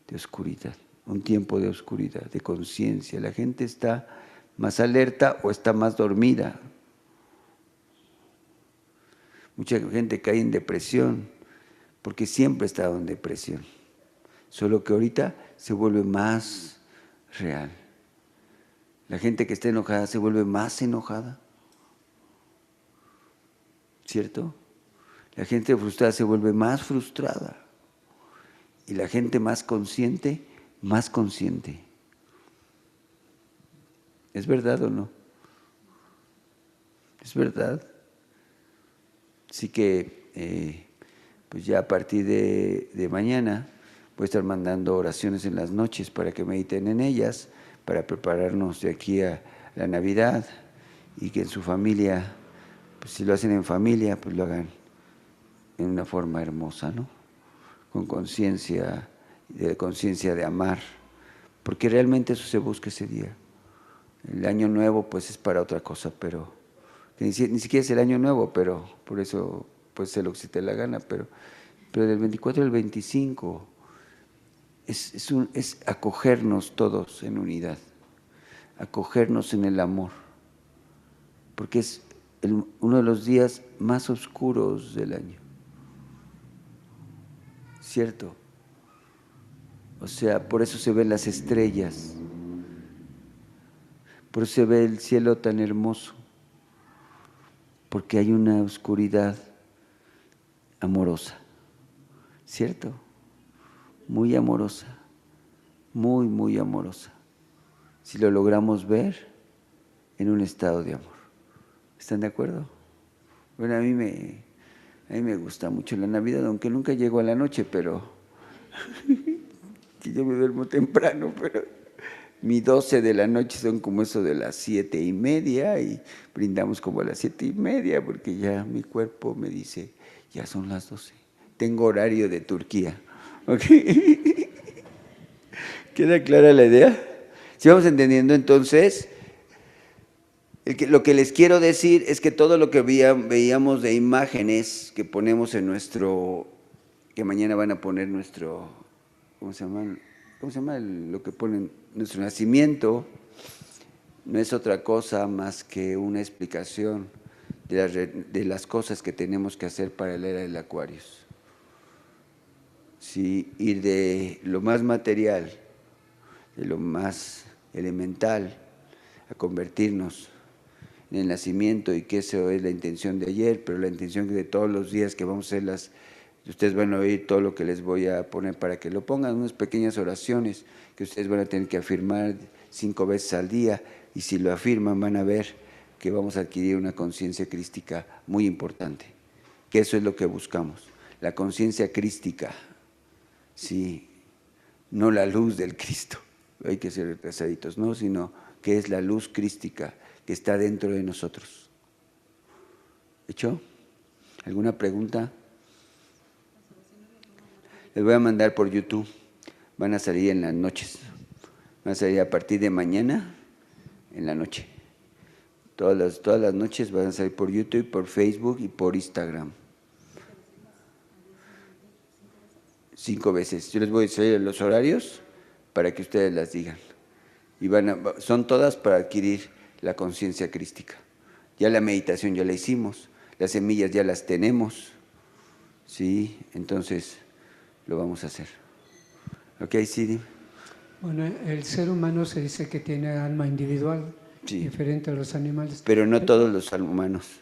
[SPEAKER 1] De oscuridad, un tiempo de oscuridad, de conciencia. La gente está más alerta o está más dormida. Mucha gente cae en depresión porque siempre ha estado en depresión, solo que ahorita se vuelve más real. La gente que está enojada se vuelve más enojada, ¿cierto? La gente frustrada se vuelve más frustrada y la gente más consciente, más consciente. ¿Es verdad o no? ¿Es verdad? Así que pues ya a partir de mañana voy a estar mandando oraciones en las noches para que mediten en ellas, para prepararnos de aquí a la Navidad y que en su familia, pues si lo hacen en familia, pues lo hagan en una forma hermosa, ¿no? Con conciencia de amar, porque realmente eso se busca ese día. El año nuevo pues es para otra cosa, pero ni siquiera es el año nuevo, pero por eso pues se lo que se te la gana, pero del 24 al 25 es acogernos todos en unidad, acogernos en el amor, porque es uno de los días más oscuros del año, ¿cierto? O sea, por eso se ven las estrellas, por eso se ve el cielo tan hermoso, porque hay una oscuridad amorosa, ¿cierto? Muy amorosa, muy, muy amorosa. Si lo logramos ver en un estado de amor. ¿Están de acuerdo? Bueno, a mí me gusta mucho la Navidad, aunque nunca llego a la noche, pero que yo me duermo temprano, pero mi 12 de la noche son como eso de las 7:30 y brindamos como a las 7:30 porque ya mi cuerpo me dice, ya son las 12. Tengo horario de Turquía. ¿Okay? ¿Queda clara la idea? Si vamos entendiendo, entonces, lo que les quiero decir es que todo lo que veíamos de imágenes que ponemos en que mañana van a poner nuestro, ¿cómo se llama? Lo que ponen, nuestro nacimiento, no es otra cosa más que una explicación de las cosas que tenemos que hacer para la era del Acuarius. Sí, ir de lo más material, de lo más elemental, a convertirnos en el nacimiento, y que eso es la intención de ayer, pero la intención de todos los días que vamos a hacer ustedes van a oír todo lo que les voy a poner para que lo pongan, unas pequeñas oraciones que ustedes van a tener que afirmar 5 veces al día, y si lo afirman van a ver que vamos a adquirir una conciencia crística muy importante, que eso es lo que buscamos, la conciencia crística, sí, no la luz del Cristo, hay que ser retrasaditos, no, sino que es la luz crística que está dentro de nosotros. ¿Hecho? ¿Alguna pregunta? Les voy a mandar por YouTube, van a salir en las noches, van a salir a partir de mañana en la noche. Todas las noches van a salir por YouTube, por Facebook y por Instagram. 5 veces. Yo les voy a decir los horarios para que ustedes las digan. Y son todas para adquirir la conciencia crística. Ya la meditación ya la hicimos, las semillas ya las tenemos, ¿sí? Entonces lo vamos a hacer. ¿Ok, Siri?
[SPEAKER 3] Bueno, el ser humano se dice que tiene alma individual, sí, diferente a los animales.
[SPEAKER 1] Pero no todos los humanos.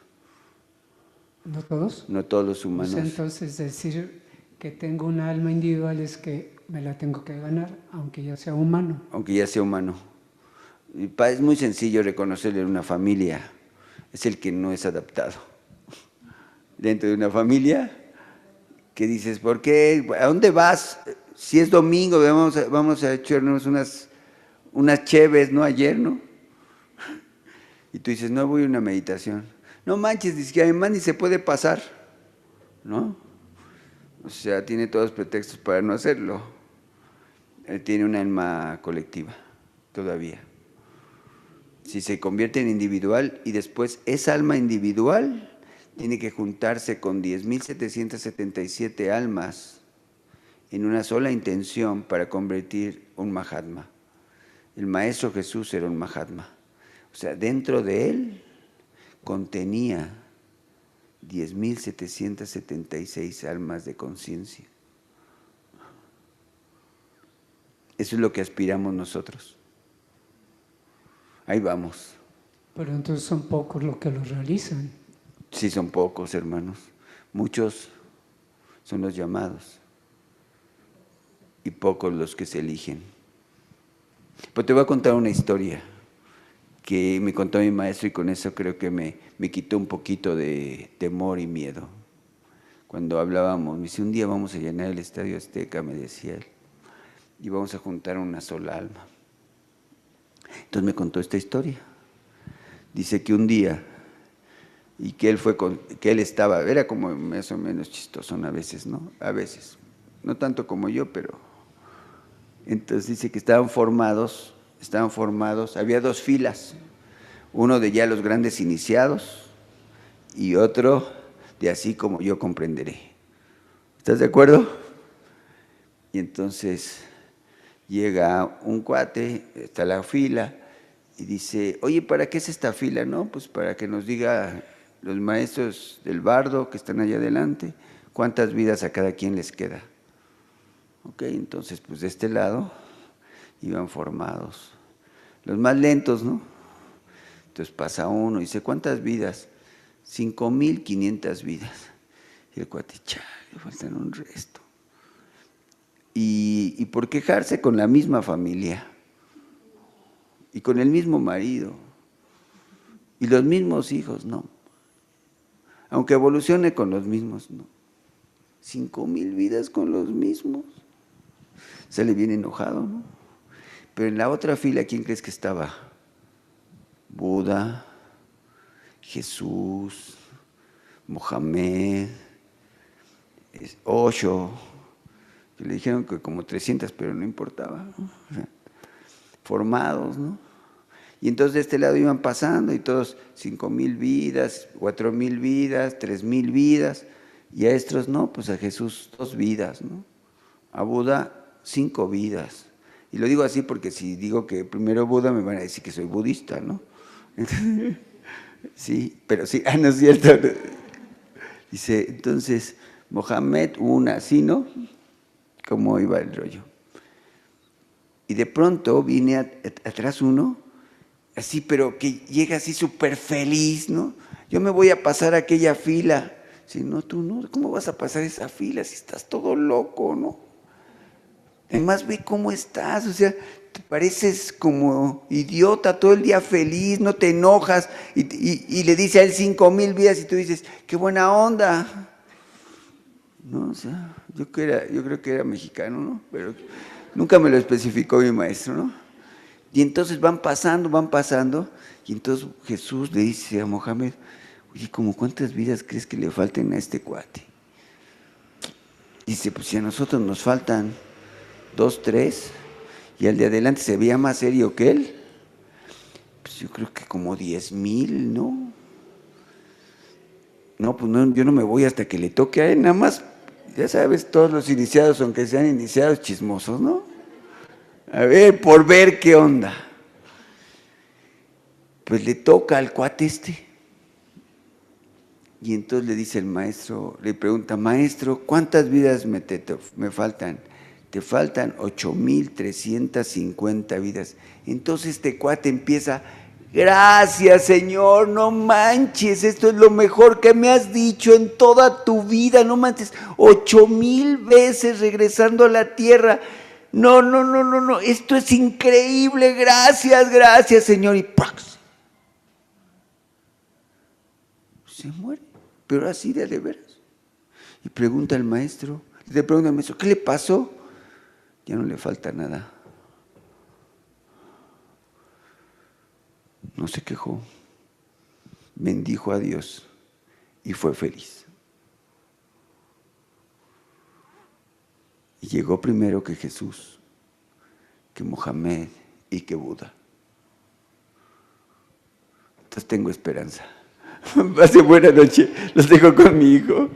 [SPEAKER 3] ¿No todos?
[SPEAKER 1] No todos los humanos.
[SPEAKER 3] Pues entonces decir que tengo una alma individual es que me la tengo que ganar, aunque ya sea humano.
[SPEAKER 1] Aunque ya sea humano. Es muy sencillo reconocerle en una familia. Es el que no es adaptado. Dentro de una familia, que dices, ¿por qué? ¿A dónde vas? Si es domingo, vamos a echarnos unas cheves, ¿no? Ayer, ¿no? Y tú dices, no, voy a una meditación. No manches, dice que además ni se puede pasar, ¿no? O sea, tiene todos los pretextos para no hacerlo. Él tiene un alma colectiva, todavía. Si se convierte en individual y después esa alma individual tiene que juntarse con 10.777 almas en una sola intención para convertir un Mahatma. El Maestro Jesús era un Mahatma. O sea, dentro de él contenía 10.776 almas de conciencia. Eso es lo que aspiramos nosotros. Ahí vamos.
[SPEAKER 3] Pero entonces son pocos los que lo realizan.
[SPEAKER 1] Sí, son pocos, hermanos. Muchos son los llamados y pocos los que se eligen. Pero te voy a contar una historia que me contó mi maestro y con eso creo que me quitó un poquito de temor y miedo. Cuando hablábamos, me dice, un día vamos a llenar el Estadio Azteca, me decía él, y vamos a juntar una sola alma. Entonces me contó esta historia. Dice que un día, y que él estaba, era como más o menos chistosón a veces, ¿no? A veces, no tanto como yo, pero... Entonces dice que estaban formados, había dos filas, uno de ya los grandes iniciados y otro de así como yo comprenderé. ¿Estás de acuerdo? Y entonces llega un cuate, está la fila y dice, oye, ¿para qué es esta fila? No, pues para que nos diga los maestros del bardo que están allá adelante, cuántas vidas a cada quien les queda. Ok, entonces pues de este lado iban formados. Los más lentos, ¿no? Entonces pasa uno y dice, ¿cuántas vidas? 5.500 vidas. Y el cuate, chale, faltan un resto. Y por quejarse con la misma familia y con el mismo marido y los mismos hijos, no. Aunque evolucione con los mismos, no. 5.000 vidas con los mismos. Se le viene enojado, ¿no? Pero en la otra fila, ¿quién crees que estaba? Buda, Jesús, Mohamed, Osho, que le dijeron que como 300, pero no importaba, ¿no? O sea, formados, ¿no? Y entonces de este lado iban pasando y todos 5.000 vidas, 4.000 vidas, 3.000 vidas, y a estos no, pues a Jesús 2 vidas, ¿no? A Buda 5 vidas. Y lo digo así porque si digo que primero Buda me van a decir que soy budista, ¿no? Sí, pero sí, no es cierto. Dice, entonces, Mohamed, una, ¿sí, no? ¿Cómo iba el rollo? Y de pronto viene atrás uno, así, pero que llega así súper feliz, ¿no? Yo me voy a pasar a aquella fila. Si no, tú no, ¿cómo vas a pasar esa fila si estás todo loco, no? Además, ve cómo estás, o sea, te pareces como idiota, todo el día feliz, no te enojas, y le dice a él 5.000 vidas y tú dices, qué buena onda. No, o sea, yo creo que era mexicano, ¿no? Pero nunca me lo especificó mi maestro, ¿no? Y entonces van pasando, y entonces Jesús le dice a Mohamed, oye, ¿cómo cuántas vidas crees que le falten a este cuate? Dice, pues si a nosotros nos faltan 2, 3, y al de adelante se veía más serio que él, pues yo creo que como 10.000, ¿no? No, pues no, yo no me voy hasta que le toque a él, nada más, ya sabes, todos los iniciados, aunque sean iniciados chismosos, ¿no? A ver, por ver qué onda. Pues le toca al cuate este. Y entonces le dice el maestro, le pregunta, maestro, ¿cuántas vidas me faltan? Te faltan 8.350 vidas. Entonces este cuate empieza, gracias Señor, no manches, esto es lo mejor que me has dicho en toda tu vida, no manches, 8.000 veces regresando a la tierra. No, esto es increíble, gracias Señor. Y ¡pax! Se muere, pero así de veras. Y pregunta al maestro, ¿qué le pasó? Ya no le falta nada. No se quejó, bendijo a Dios y fue feliz. Y llegó primero que Jesús, que Mohamed y que Buda. Entonces tengo esperanza. Pase buena noche. Los dejo con mi hijo.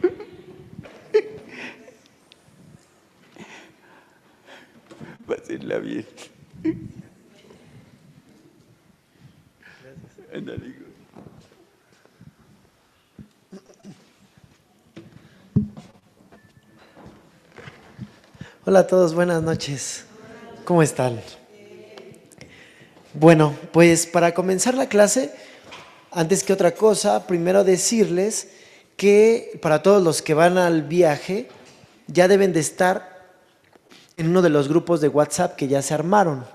[SPEAKER 1] Pásenla bien. Ándale, hijo.
[SPEAKER 4] Hola a todos, buenas noches. ¿Cómo están? Bueno, pues para comenzar la clase, antes que otra cosa, primero decirles que para todos los que van al viaje, ya deben de estar en uno de los grupos de WhatsApp que ya se armaron.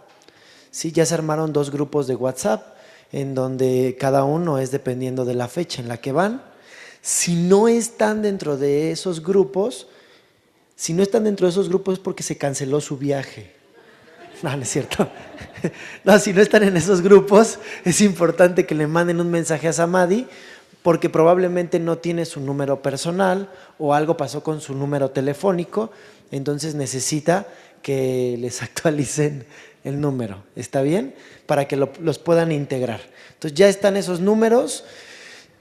[SPEAKER 4] Sí, ya se armaron 2 grupos de WhatsApp, en donde cada uno es dependiendo de la fecha en la que van. Si no están dentro de esos grupos, es porque se canceló su viaje. No, no es cierto. No, si no están en esos grupos, es importante que le manden un mensaje a Samadhi, porque probablemente no tiene su número personal o algo pasó con su número telefónico, entonces necesita que les actualicen el número. ¿Está bien? Para que los puedan integrar. Entonces ya están esos números.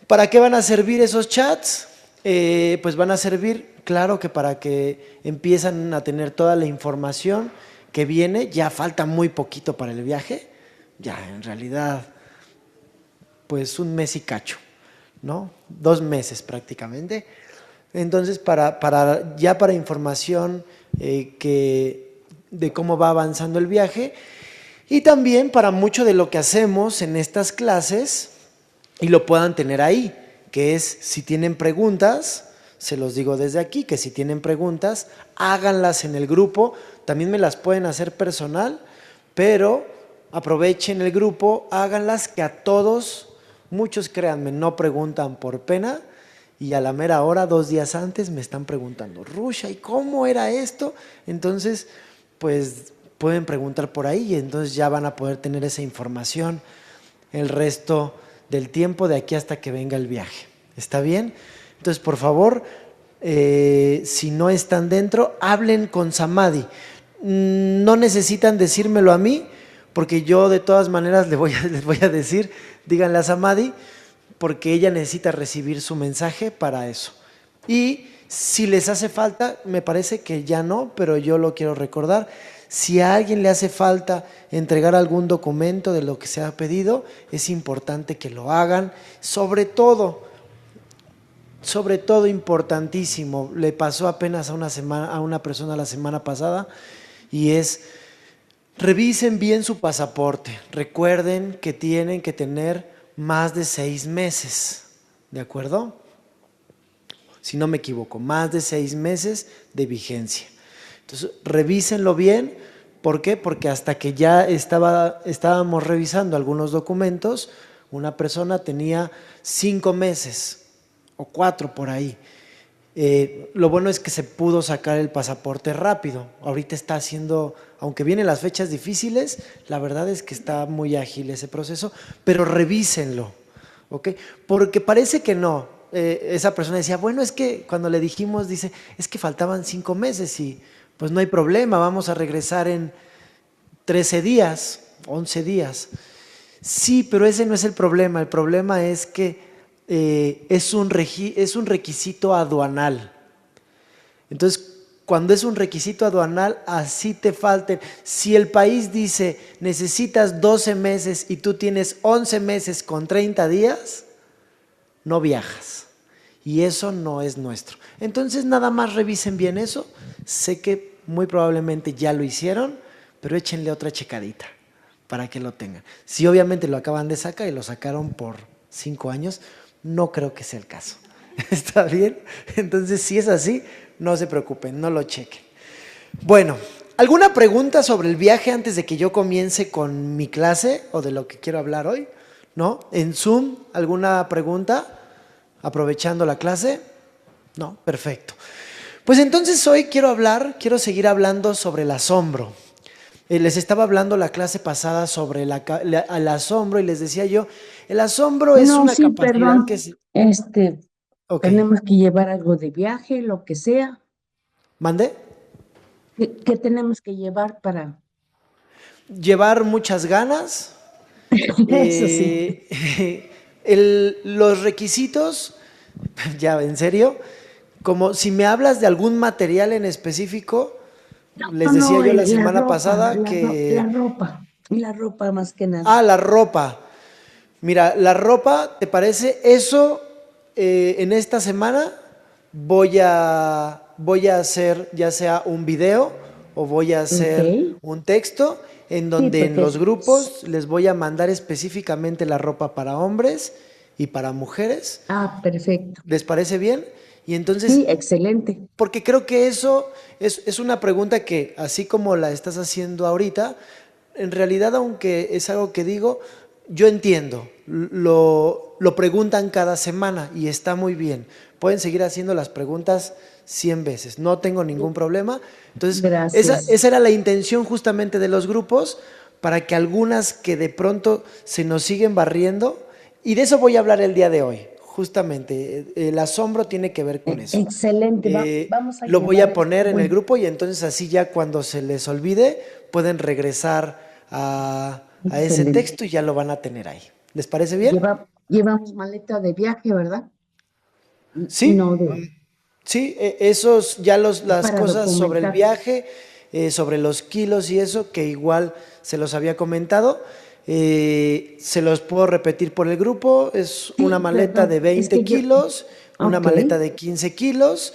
[SPEAKER 4] ¿Para qué van a servir esos chats? Pues van a servir, claro, que para que empiezan a tener toda la información que viene. Ya falta muy poquito para el viaje, ya en realidad pues 1 mes y cacho, ¿no? 2 meses prácticamente. Entonces para información de cómo va avanzando el viaje, y también para mucho de lo que hacemos en estas clases y lo puedan tener ahí, que es, si tienen preguntas, se los digo desde aquí, que si tienen preguntas, háganlas en el grupo. También me las pueden hacer personal, pero aprovechen el grupo, háganlas, que a todos, muchos créanme, no preguntan por pena, y a la mera hora, 2 días antes, me están preguntando, Rusha, ¿y cómo era esto? Entonces, pues pueden preguntar por ahí, y entonces ya van a poder tener esa información el resto del tiempo de aquí hasta que venga el viaje. ¿Está bien? Entonces, por favor, si no están dentro, hablen con Samadhi. No necesitan decírmelo a mí, porque yo de todas maneras les voy a decir, díganle a Samadhi, porque ella necesita recibir su mensaje para eso. Y si les hace falta, me parece que ya no, pero yo lo quiero recordar, si a alguien le hace falta entregar algún documento de lo que se ha pedido, es importante que lo hagan. Sobre todo importantísimo, le pasó apenas a una persona la semana pasada, y es, revisen bien su pasaporte. Recuerden que tienen que tener más de 6 meses, ¿de acuerdo? Si no me equivoco, más de 6 meses de vigencia. Entonces, revísenlo bien. ¿Por qué? Porque hasta que ya estábamos revisando algunos documentos, una persona tenía 5 meses o 4 por ahí. Lo bueno es que se pudo sacar el pasaporte rápido. Ahorita está haciendo, aunque vienen las fechas difíciles, la verdad es que está muy ágil ese proceso, pero revísenlo, ¿ok? Porque parece que no. Esa persona decía, bueno, es que cuando le dijimos, dice, es que faltaban 5 meses y pues no hay problema, vamos a regresar en 13 días, 11 días. Sí, pero ese no es el problema es que es un requisito aduanal. Entonces, cuando es un requisito aduanal, así te falten. Si el país dice, necesitas 12 meses y tú tienes 11 meses con 30 días, no viajas. Y eso no es nuestro. Entonces, nada más revisen bien eso. Sé que muy probablemente ya lo hicieron, pero échenle otra checadita para que lo tengan. Si obviamente lo acaban de sacar y lo sacaron por 5 años, no creo que sea el caso. ¿Está bien? Entonces, si es así, no se preocupen, no lo chequen. Bueno, ¿alguna pregunta sobre el viaje antes de que yo comience con mi clase o de lo que quiero hablar hoy? ¿No? ¿En Zoom alguna pregunta? ¿Aprovechando la clase? No, perfecto. Pues entonces hoy quiero seguir hablando sobre el asombro. Les estaba hablando la clase pasada sobre el asombro y les decía yo, el asombro es una capacidad
[SPEAKER 5] perdón.
[SPEAKER 4] que es... Okay.
[SPEAKER 5] Tenemos que llevar algo de viaje, lo que sea.
[SPEAKER 4] ¿Mande?
[SPEAKER 5] ¿Qué tenemos que llevar para...?
[SPEAKER 4] Llevar muchas ganas.
[SPEAKER 5] Eso sí.
[SPEAKER 4] los requisitos, ya en serio, como si me hablas de algún material en específico, les decía yo la semana pasada que...
[SPEAKER 5] la ropa más que nada.
[SPEAKER 4] Ah, la ropa. Mira, la ropa, ¿te parece? Eso en esta semana voy a hacer ya sea un video o voy a hacer
[SPEAKER 5] Ok.
[SPEAKER 4] un texto en
[SPEAKER 5] Sí,
[SPEAKER 4] donde en
[SPEAKER 5] porque
[SPEAKER 4] los grupos les voy a mandar específicamente la ropa para hombres y para mujeres.
[SPEAKER 5] perfecto.
[SPEAKER 4] ¿Les parece bien? Y entonces
[SPEAKER 5] Sí, excelente.
[SPEAKER 4] porque creo que eso es una pregunta que, así como la estás haciendo ahorita, en realidad, aunque es algo que digo, yo entiendo, lo preguntan cada semana y está muy bien. Pueden seguir haciendo las preguntas 100 veces, no tengo ningún problema. Entonces,
[SPEAKER 5] Gracias.
[SPEAKER 4] esa era la intención justamente de los grupos, para que algunas que de pronto se nos siguen barriendo, y de eso voy a hablar el día de hoy. Justamente, el asombro tiene que ver con eso.
[SPEAKER 5] Excelente. Vamos a
[SPEAKER 4] Lo voy a
[SPEAKER 5] llevar
[SPEAKER 4] poner
[SPEAKER 5] esto.
[SPEAKER 4] en el
[SPEAKER 5] Bueno,
[SPEAKER 4] grupo y entonces así ya cuando se les olvide pueden regresar a ese
[SPEAKER 5] excelente.
[SPEAKER 4] texto y ya lo van a tener ahí. ¿Les parece bien?
[SPEAKER 5] Llevamos maleta de viaje, ¿verdad?
[SPEAKER 4] Sí,
[SPEAKER 5] No de
[SPEAKER 4] sí, esos ya las
[SPEAKER 5] para
[SPEAKER 4] cosas sobre el
[SPEAKER 5] documentar.
[SPEAKER 4] viaje, sobre los kilos y eso, que igual se los había comentado, se los puedo repetir por el grupo, es una
[SPEAKER 5] Sí,
[SPEAKER 4] maleta de
[SPEAKER 5] perdón. Es
[SPEAKER 4] 20
[SPEAKER 5] que yo.
[SPEAKER 4] kilos, una
[SPEAKER 5] Ok.
[SPEAKER 4] maleta de 15 kilos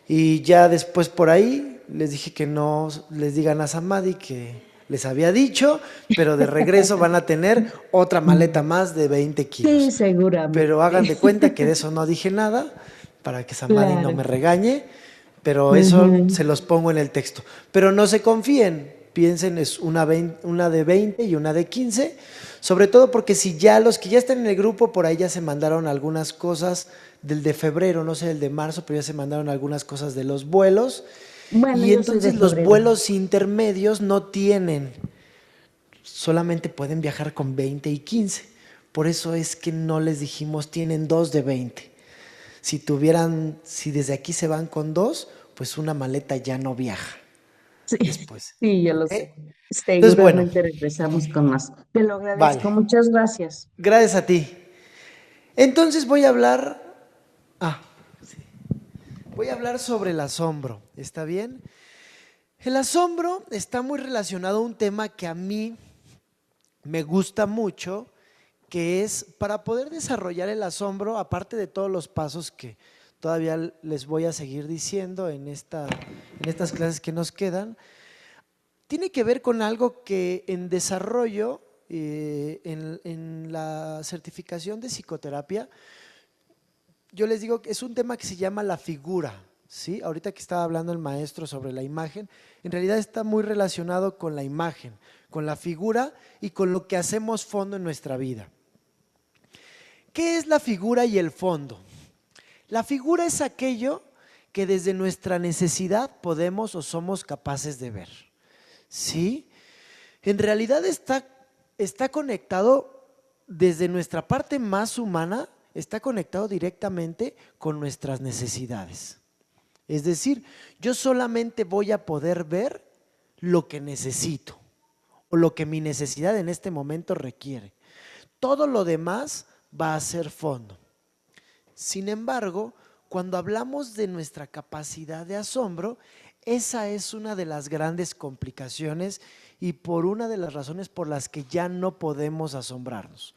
[SPEAKER 4] y ya después por ahí les dije que no les digan a Samadi que les había dicho, pero de regreso van a tener otra maleta más de 20
[SPEAKER 5] Sí,
[SPEAKER 4] kilos. Pero hagan
[SPEAKER 5] seguramente.
[SPEAKER 4] de cuenta que de eso no dije nada, para que Samadi no me
[SPEAKER 5] Claro.
[SPEAKER 4] regañe, pero eso
[SPEAKER 5] Ujú.
[SPEAKER 4] se los pongo en el texto. Pero no se confíen, piensen es una de 20 y una de 15, sobre todo porque si ya los que ya están en el grupo, por ahí ya se mandaron algunas cosas del de febrero, no sé, el de marzo, pero ya se mandaron algunas cosas de los vuelos,
[SPEAKER 5] Bueno,
[SPEAKER 4] y
[SPEAKER 5] yo soy de
[SPEAKER 4] entonces los
[SPEAKER 5] febrero.
[SPEAKER 4] vuelos intermedios no tienen, solamente pueden viajar con 20 y 15. Por eso es que no les dijimos tienen dos de 20. Si desde aquí se van con dos, pues una maleta ya no viaja
[SPEAKER 5] Sí,
[SPEAKER 4] después.
[SPEAKER 5] sí, yo lo
[SPEAKER 4] ¿Ok?
[SPEAKER 5] sé.
[SPEAKER 4] Entonces, bueno,
[SPEAKER 5] Seguramente regresamos con más. Te lo
[SPEAKER 4] vale.
[SPEAKER 5] agradezco. Muchas gracias.
[SPEAKER 4] Gracias a ti. Entonces voy a hablar. Ah, voy a hablar sobre el asombro. ¿Está bien? El asombro está muy relacionado a un tema que a mí me gusta mucho, que es para poder desarrollar el asombro, aparte de todos los pasos que todavía les voy a seguir diciendo en estas clases que nos quedan, tiene que ver con algo que en desarrollo, en la certificación de psicoterapia, yo les digo que es un tema que se llama la figura. ¿Sí? Ahorita que estaba hablando el maestro sobre la imagen, en realidad está muy relacionado con la imagen, con la figura y con lo que hacemos fondo en nuestra vida. ¿Qué es la figura y el fondo? La figura es aquello que desde nuestra necesidad podemos o somos capaces de ver. ¿Sí? En realidad está conectado desde nuestra parte más humana, está conectado directamente con nuestras necesidades. Es decir, yo solamente voy a poder ver lo que necesito o lo que mi necesidad en este momento requiere. Todo lo demás va a ser fondo. Sin embargo, cuando hablamos de nuestra capacidad de asombro, esa es una de las grandes complicaciones y por una de las razones por las que ya no podemos asombrarnos.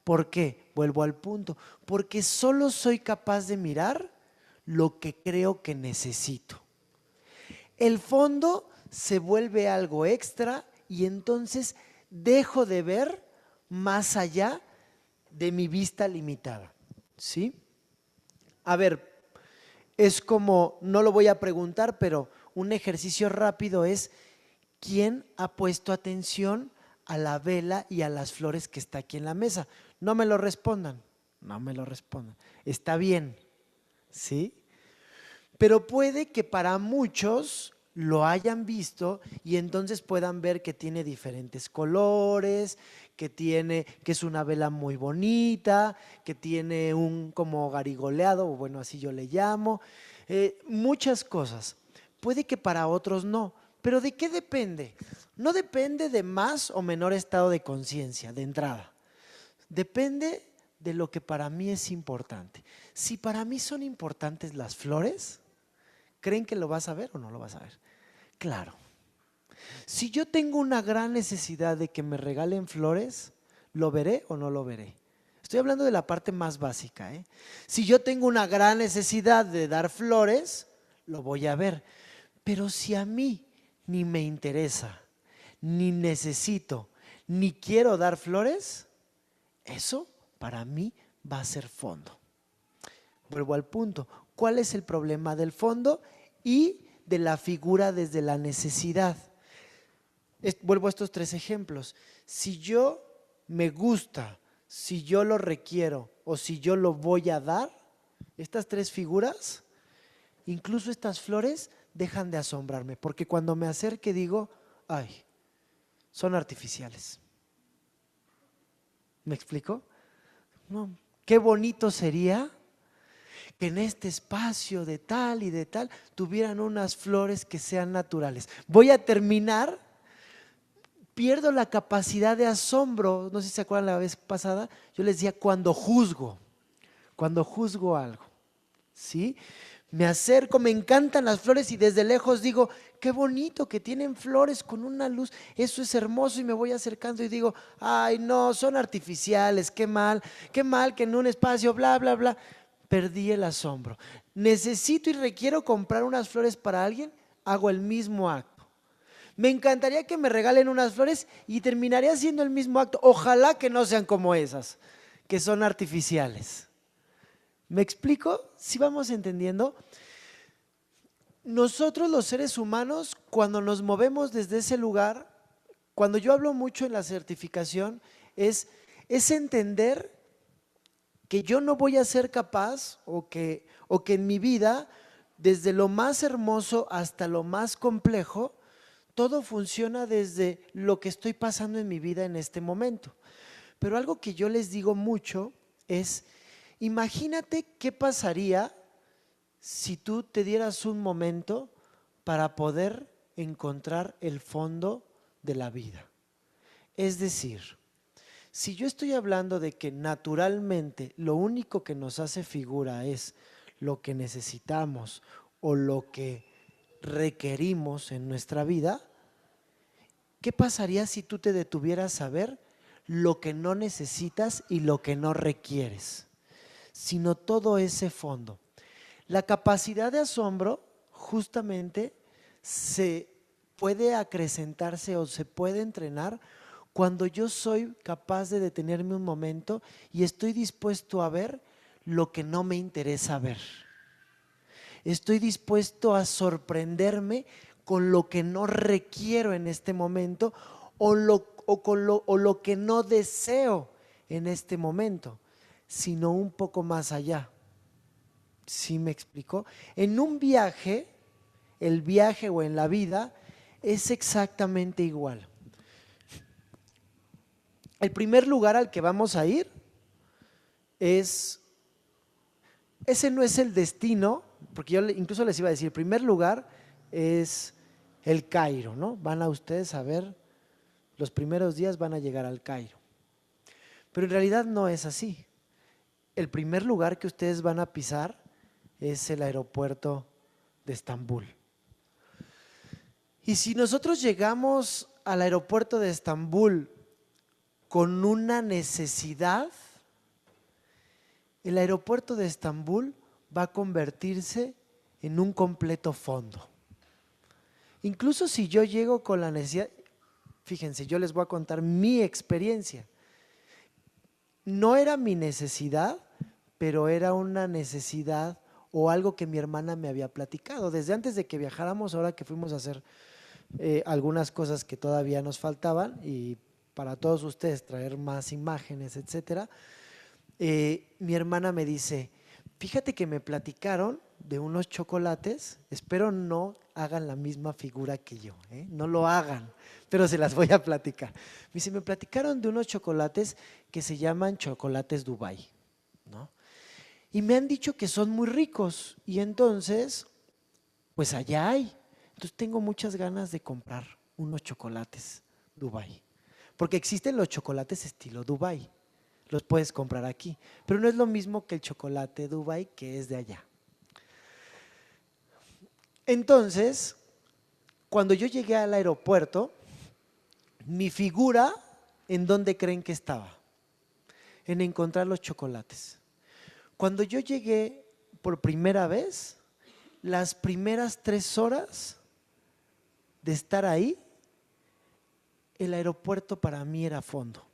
[SPEAKER 4] ¿Por qué? Vuelvo al punto. Porque solo soy capaz de mirar lo que creo que necesito. El fondo se vuelve algo extra y entonces dejo de ver más allá de mi vista limitada. ¿Sí? A ver, es como, no lo voy a preguntar, pero un ejercicio rápido es, ¿quién ha puesto atención a la vela y a las flores que está aquí en la mesa? No me lo respondan, no me lo respondan. Está bien, ¿sí? Pero puede que para muchos lo hayan visto y entonces puedan ver que tiene diferentes colores, que es una vela muy bonita, que tiene un como garigoleado, o bueno, así yo le llamo, muchas cosas. Puede que para otros no, pero ¿de qué depende? No depende de más o menor estado de conciencia de entrada. Depende de lo que para mí es importante. Si para mí son importantes las flores, ¿creen que lo vas a ver o no lo vas a ver? Claro. Si yo tengo una gran necesidad de que me regalen flores, ¿lo veré o no lo veré? Estoy hablando de la parte más básica, ¿eh? Si yo tengo una gran necesidad de dar flores, lo voy a ver. Pero si a mí ni me interesa, ni necesito, ni quiero dar flores, eso para mí va a ser fondo. Vuelvo al punto. ¿Cuál es el problema del fondo y de la figura desde la necesidad? Vuelvo a estos 3 ejemplos. Si yo me gusta, si yo lo requiero o si yo lo voy a dar, estas 3 figuras, incluso estas flores, dejan de asombrarme. Porque cuando me acerque digo, ay, son artificiales. ¿Me explico? No. Qué bonito sería que en este espacio de tal y de tal tuvieran unas flores que sean naturales. Voy a terminar, pierdo la capacidad de asombro. No sé si se acuerdan la vez pasada, yo les decía cuando juzgo algo, ¿sí? Me acerco, me encantan las flores y desde lejos digo, qué bonito que tienen flores con una luz, eso es hermoso, y me voy acercando y digo, ay no, son artificiales, qué mal que en un espacio, bla, bla, bla. Perdí el asombro. Necesito y requiero comprar unas flores para alguien, hago el mismo acto. Me encantaría que me regalen unas flores y terminaré haciendo el mismo acto. Ojalá que no sean como esas, que son artificiales. ¿Me explico? ¿Sí vamos entendiendo? Nosotros los seres humanos, cuando nos movemos desde ese lugar, cuando yo hablo mucho en la certificación, es entender que yo no voy a ser capaz o que en mi vida, desde lo más hermoso hasta lo más complejo, todo funciona desde lo que estoy pasando en mi vida en este momento. Pero algo que yo les digo mucho es, imagínate qué pasaría si tú te dieras un momento para poder encontrar el fondo de la vida. Es decir, si yo estoy hablando de que naturalmente lo único que nos hace figura es lo que necesitamos o lo que requerimos en nuestra vida, ¿qué pasaría si tú te detuvieras a ver lo que no necesitas y lo que no requieres? Sino todo ese fondo. La capacidad de asombro justamente se puede acrecentarse o se puede entrenar cuando yo soy capaz de detenerme un momento y estoy dispuesto a ver lo que no me interesa ver. Estoy dispuesto a sorprenderme con lo que no requiero en este momento o lo que no deseo en este momento, sino un poco más allá. ¿Sí me explico? En un viaje, el viaje o en la vida es exactamente igual. El primer lugar al que vamos a ir ese no es el destino, porque yo incluso les iba a decir, el primer lugar es el Cairo, ¿no? Van a ustedes a ver, los primeros días van a llegar al Cairo. Pero en realidad no es así. El primer lugar que ustedes van a pisar es el aeropuerto de Estambul. Y si nosotros llegamos al aeropuerto de Estambul con una necesidad, el aeropuerto de Estambul va a convertirse en un completo fondo. Incluso si yo llego con la necesidad, fíjense, yo les voy a contar mi experiencia. No era mi necesidad, pero era una necesidad o algo que mi hermana me había platicado. Desde antes de que viajáramos, ahora que fuimos a hacer algunas cosas que todavía nos faltaban y para todos ustedes traer más imágenes, etcétera, mi hermana me dice, fíjate que me platicaron de unos chocolates, espero no hagan la misma figura que yo, no lo hagan, pero se las voy a platicar. Me dice, me platicaron de unos chocolates que se llaman chocolates Dubai, ¿no? Y me han dicho que son muy ricos y entonces, pues allá hay. Entonces tengo muchas ganas de comprar unos chocolates Dubai, porque existen los chocolates estilo Dubai, los puedes comprar aquí, pero no es lo mismo que el chocolate Dubai, que es de allá. Entonces, cuando yo llegué al aeropuerto, mi figura, ¿en dónde creen que estaba? En encontrar los chocolates. Cuando yo llegué por primera vez, las primeras 3 horas de estar ahí, el aeropuerto para mí era fondo.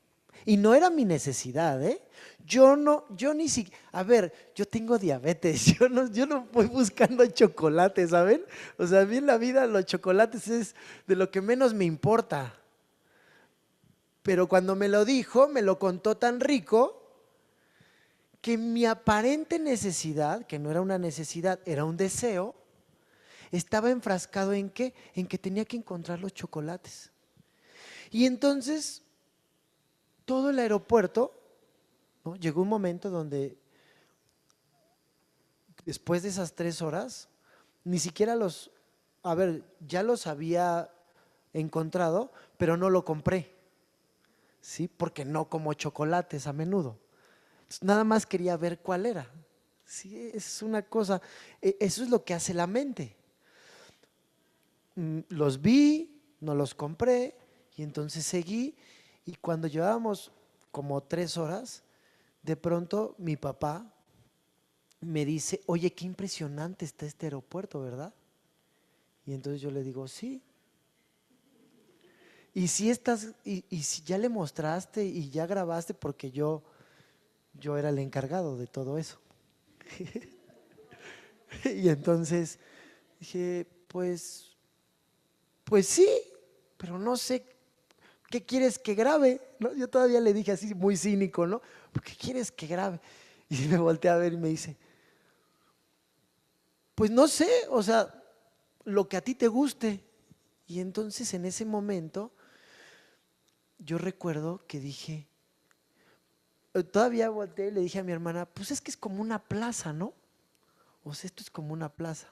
[SPEAKER 4] Y no era mi necesidad, ¿eh? Yo ni siquiera, a ver, yo tengo diabetes, yo no voy buscando chocolate, ¿saben? O sea, a mí en la vida los chocolates es de lo que menos me importa. Pero cuando me lo dijo, me lo contó tan rico, que mi aparente necesidad, que no era una necesidad, era un deseo, estaba enfrascado ¿en qué? En que tenía que encontrar los chocolates. Y entonces, todo el aeropuerto, ¿no? Llegó un momento donde, después de esas 3 horas, ni siquiera ya los había encontrado, pero no lo compré, ¿sí? Porque no como chocolates a menudo. Entonces, nada más quería ver cuál era. Sí, es una cosa, eso es lo que hace la mente. Los vi, no los compré y entonces seguí, y cuando llevábamos como 3 horas, de pronto mi papá me dice, oye, qué impresionante está este aeropuerto, ¿verdad? Y entonces yo le digo, sí. Y si ya le mostraste y ya grabaste, porque yo era el encargado de todo eso. Y entonces dije, pues sí, pero no sé, ¿qué quieres que grabe? ¿No? Yo todavía le dije así muy cínico, ¿no? ¿Qué quieres que grabe? Y me volteé a ver y me dice, pues no sé, o sea, lo que a ti te guste. Y entonces en ese momento yo recuerdo que dije, todavía volteé y le dije a mi hermana, pues es que es como una plaza, ¿no? O sea, esto es como una plaza.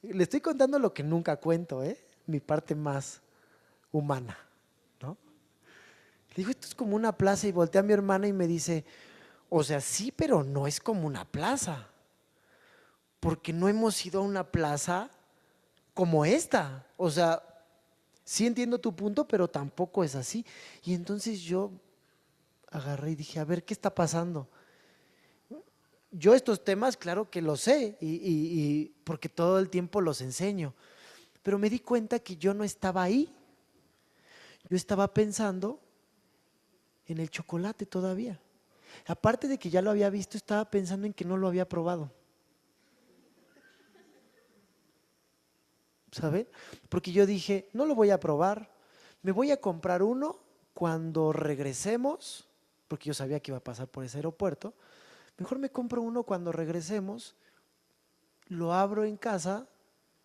[SPEAKER 4] Le estoy contando lo que nunca cuento, mi parte más humana, ¿no? Le digo, esto es como una plaza, y volteé a mi hermana y me dice, o sea, sí, pero no es como una plaza, porque no hemos ido a una plaza como esta. O sea, sí entiendo tu punto, pero tampoco es así. Y entonces yo agarré y dije, a ver, ¿qué está pasando? Yo estos temas, claro que los sé, y porque todo el tiempo los enseño, pero me di cuenta que yo no estaba ahí. Yo estaba pensando en el chocolate todavía. Aparte de que ya lo había visto, estaba pensando en que no lo había probado. ¿Sabe? Porque yo dije, no lo voy a probar, me voy a comprar uno cuando regresemos, porque yo sabía que iba a pasar por ese aeropuerto. Mejor me compro uno cuando regresemos, lo abro en casa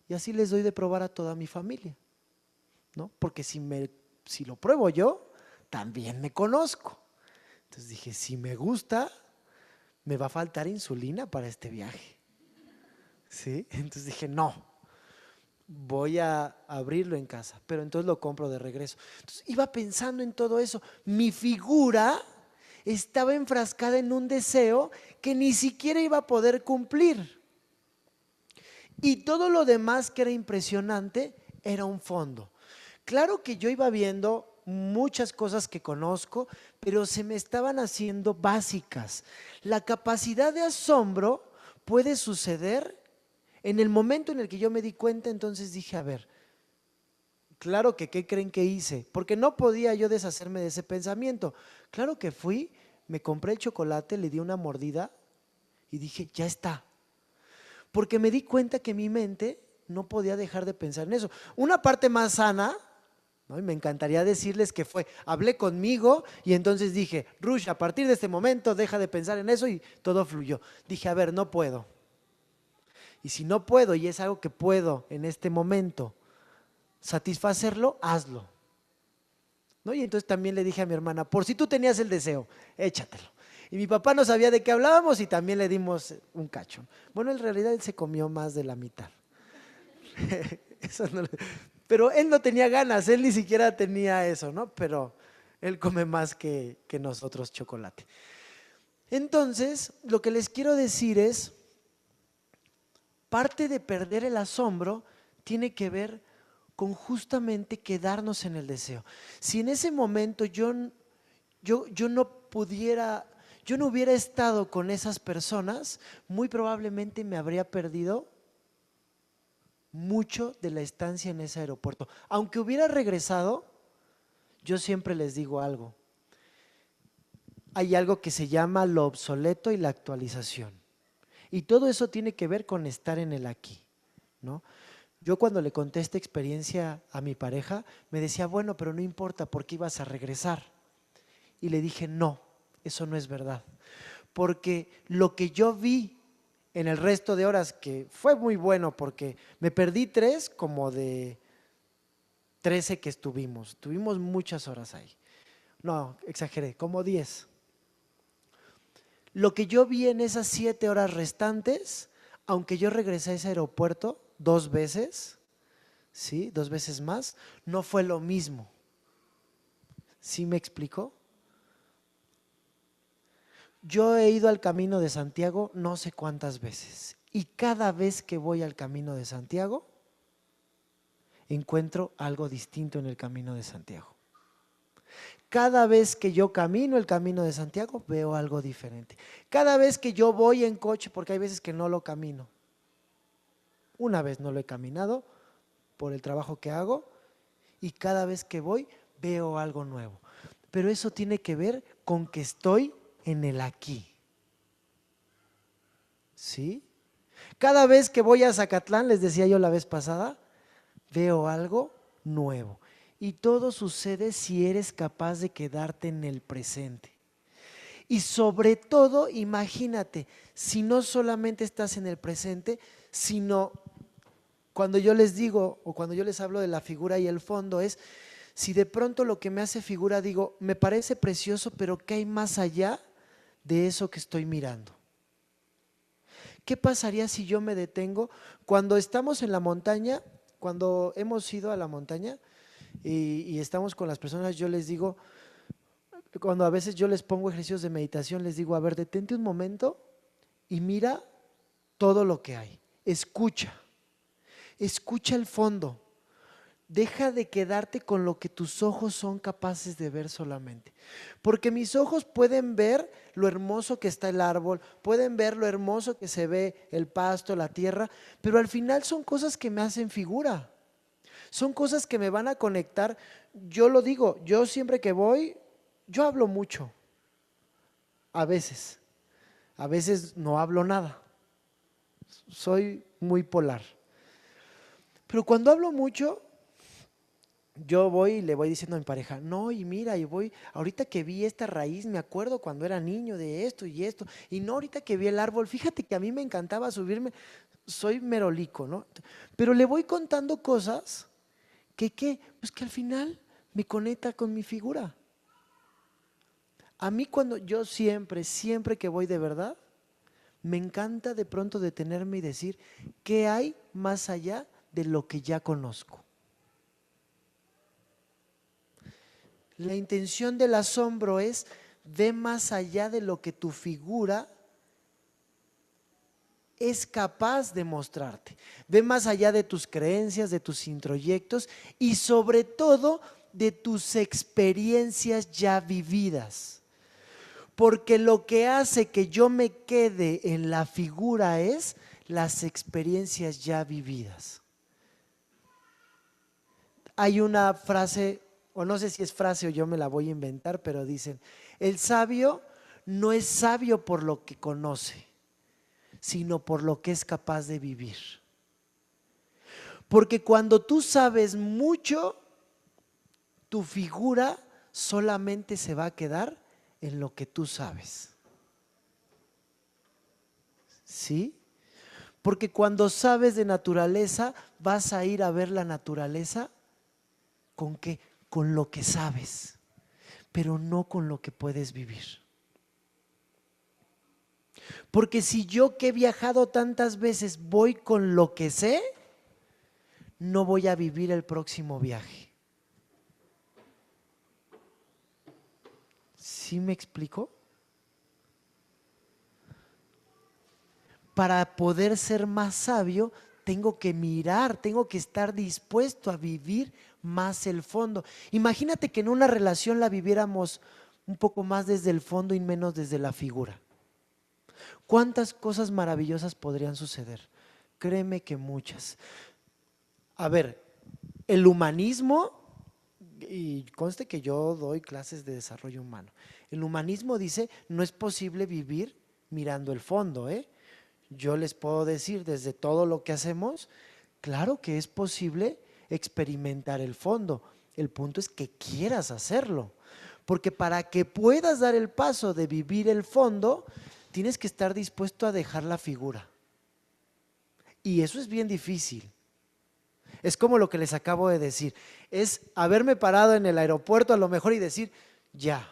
[SPEAKER 4] y así les doy de probar a toda mi familia, ¿no? Porque si lo pruebo yo, también me conozco. Entonces dije, si me gusta, me va a faltar insulina para este viaje, ¿sí? Entonces dije, no, voy a abrirlo en casa, pero entonces lo compro de regreso. Entonces iba pensando en todo eso. Mi figura estaba enfrascada en un deseo que ni siquiera iba a poder cumplir. Y todo lo demás que era impresionante era un fondo. Claro que yo iba viendo muchas cosas que conozco, pero se me estaban haciendo básicas. La capacidad de asombro puede suceder en el momento en el que yo me di cuenta. Entonces dije, a ver, claro que ¿qué creen que hice? Porque no podía yo deshacerme de ese pensamiento. Claro que fui, me compré el chocolate, le di una mordida y dije, ya está. Porque me di cuenta que mi mente no podía dejar de pensar en eso. Una parte más sana, ¿no? Y me encantaría decirles que hablé conmigo y entonces dije, Rush, a partir de este momento deja de pensar en eso, y todo fluyó. Dije, a ver, no puedo. Y si no puedo y es algo que puedo en este momento satisfacerlo, hazlo, ¿no? Y entonces también le dije a mi hermana, por si tú tenías el deseo, échatelo. Y mi papá no sabía de qué hablábamos y también le dimos un cacho. Bueno, en realidad él se comió más de la mitad. Pero él no tenía ganas, él ni siquiera tenía eso, ¿no? Pero Él come más que nosotros chocolate. Entonces, lo que les quiero decir es, parte de perder el asombro tiene que ver con justamente quedarnos en el deseo. Si en ese momento yo no hubiera estado con esas personas, muy probablemente me habría perdido mucho de la estancia en ese aeropuerto. Aunque hubiera regresado, yo siempre les digo algo. Hay algo que se llama lo obsoleto y la actualización. Y todo eso tiene que ver con estar en el aquí, ¿no? Yo cuando le conté esta experiencia a mi pareja, me decía, bueno, pero no importa porque ibas a regresar. Y le dije, no, eso no es verdad. Porque lo que yo vi en el resto de horas, que fue muy bueno porque me perdí 3 como de 13 que estuvimos muchas horas ahí. No, exageré, como 10. Lo que yo vi en esas 7 horas restantes, aunque yo regresé a ese aeropuerto 2 veces, ¿sí? 2 veces más, no fue lo mismo. ¿Sí me explico? Yo he ido al Camino de Santiago no sé cuántas veces y cada vez que voy al Camino de Santiago encuentro algo distinto en el Camino de Santiago. Cada vez que yo camino el Camino de Santiago veo algo diferente. Cada vez que yo voy en coche, porque hay veces que no lo camino. Una vez no lo he caminado por el trabajo que hago y cada vez que voy veo algo nuevo. Pero eso tiene que ver con que estoy en el aquí. ¿Sí? Cada vez que voy a Zacatlán, les decía yo la vez pasada, veo algo nuevo. Y todo sucede si eres capaz de quedarte en el presente. Y sobre todo, imagínate, si no solamente estás en el presente, sino cuando yo les digo o cuando yo les hablo de la figura y el fondo es, si de pronto lo que me hace figura digo, me parece precioso, pero ¿qué hay más allá de eso que estoy mirando? ¿Qué pasaría si yo me detengo cuando estamos en la montaña, cuando hemos ido a la montaña y estamos con las personas? Yo les digo, cuando a veces yo les pongo ejercicios de meditación, les digo, a ver, detente un momento y mira todo lo que hay. Escucha el fondo. Deja de quedarte con lo que tus ojos son capaces de ver solamente. Porque mis ojos pueden ver lo hermoso que está el árbol, pueden ver lo hermoso que se ve el pasto, la tierra, pero al final son cosas que me hacen figura. Son cosas que me van a conectar. Yo lo digo, yo siempre que voy, yo hablo mucho. A veces no hablo nada. Soy muy polar. Pero cuando hablo mucho, yo voy y le voy diciendo a mi pareja, no, y mira, y voy, ahorita que vi esta raíz, me acuerdo cuando era niño de esto, y no ahorita que vi el árbol, fíjate que a mí me encantaba subirme, soy merolico, ¿no? Pero le voy contando cosas pues que al final me conecta con mi figura. A mí cuando yo siempre que voy de verdad, me encanta de pronto detenerme y decir, ¿qué hay más allá de lo que ya conozco? La intención del asombro es, ve más allá de lo que tu figura es capaz de mostrarte. Ve más allá de tus creencias, de tus introyectos y sobre todo de tus experiencias ya vividas. Porque lo que hace que yo me quede en la figura es las experiencias ya vividas. Hay una frase, o no sé si es frase o yo me la voy a inventar, pero dicen, el sabio no es sabio por lo que conoce, sino por lo que es capaz de vivir. Porque cuando tú sabes mucho, tu figura solamente se va a quedar en lo que tú sabes. ¿Sí? Porque cuando sabes de naturaleza, vas a ir a ver la naturaleza ¿con qué? Con lo que sabes, pero no con lo que puedes vivir. Porque si yo que he viajado tantas veces voy con lo que sé, no voy a vivir el próximo viaje. ¿Sí me explico? Para poder ser más sabio, tengo que mirar, tengo que estar dispuesto a vivir más el fondo. Imagínate que en una relación la viviéramos un poco más desde el fondo y menos desde la figura. ¿Cuántas cosas maravillosas podrían suceder? Créeme que muchas. A ver, el humanismo, y conste que yo doy clases de desarrollo humano, el humanismo dice no es posible vivir mirando el fondo, ¿eh? Yo les puedo decir desde todo lo que hacemos, claro que es posible experimentar el fondo. El punto es que quieras hacerlo, porque para que puedas dar el paso de vivir el fondo, tienes que estar dispuesto a dejar la figura. Y eso es bien difícil. Es como lo que les acabo de decir, es haberme parado en el aeropuerto a lo mejor y decir, ya,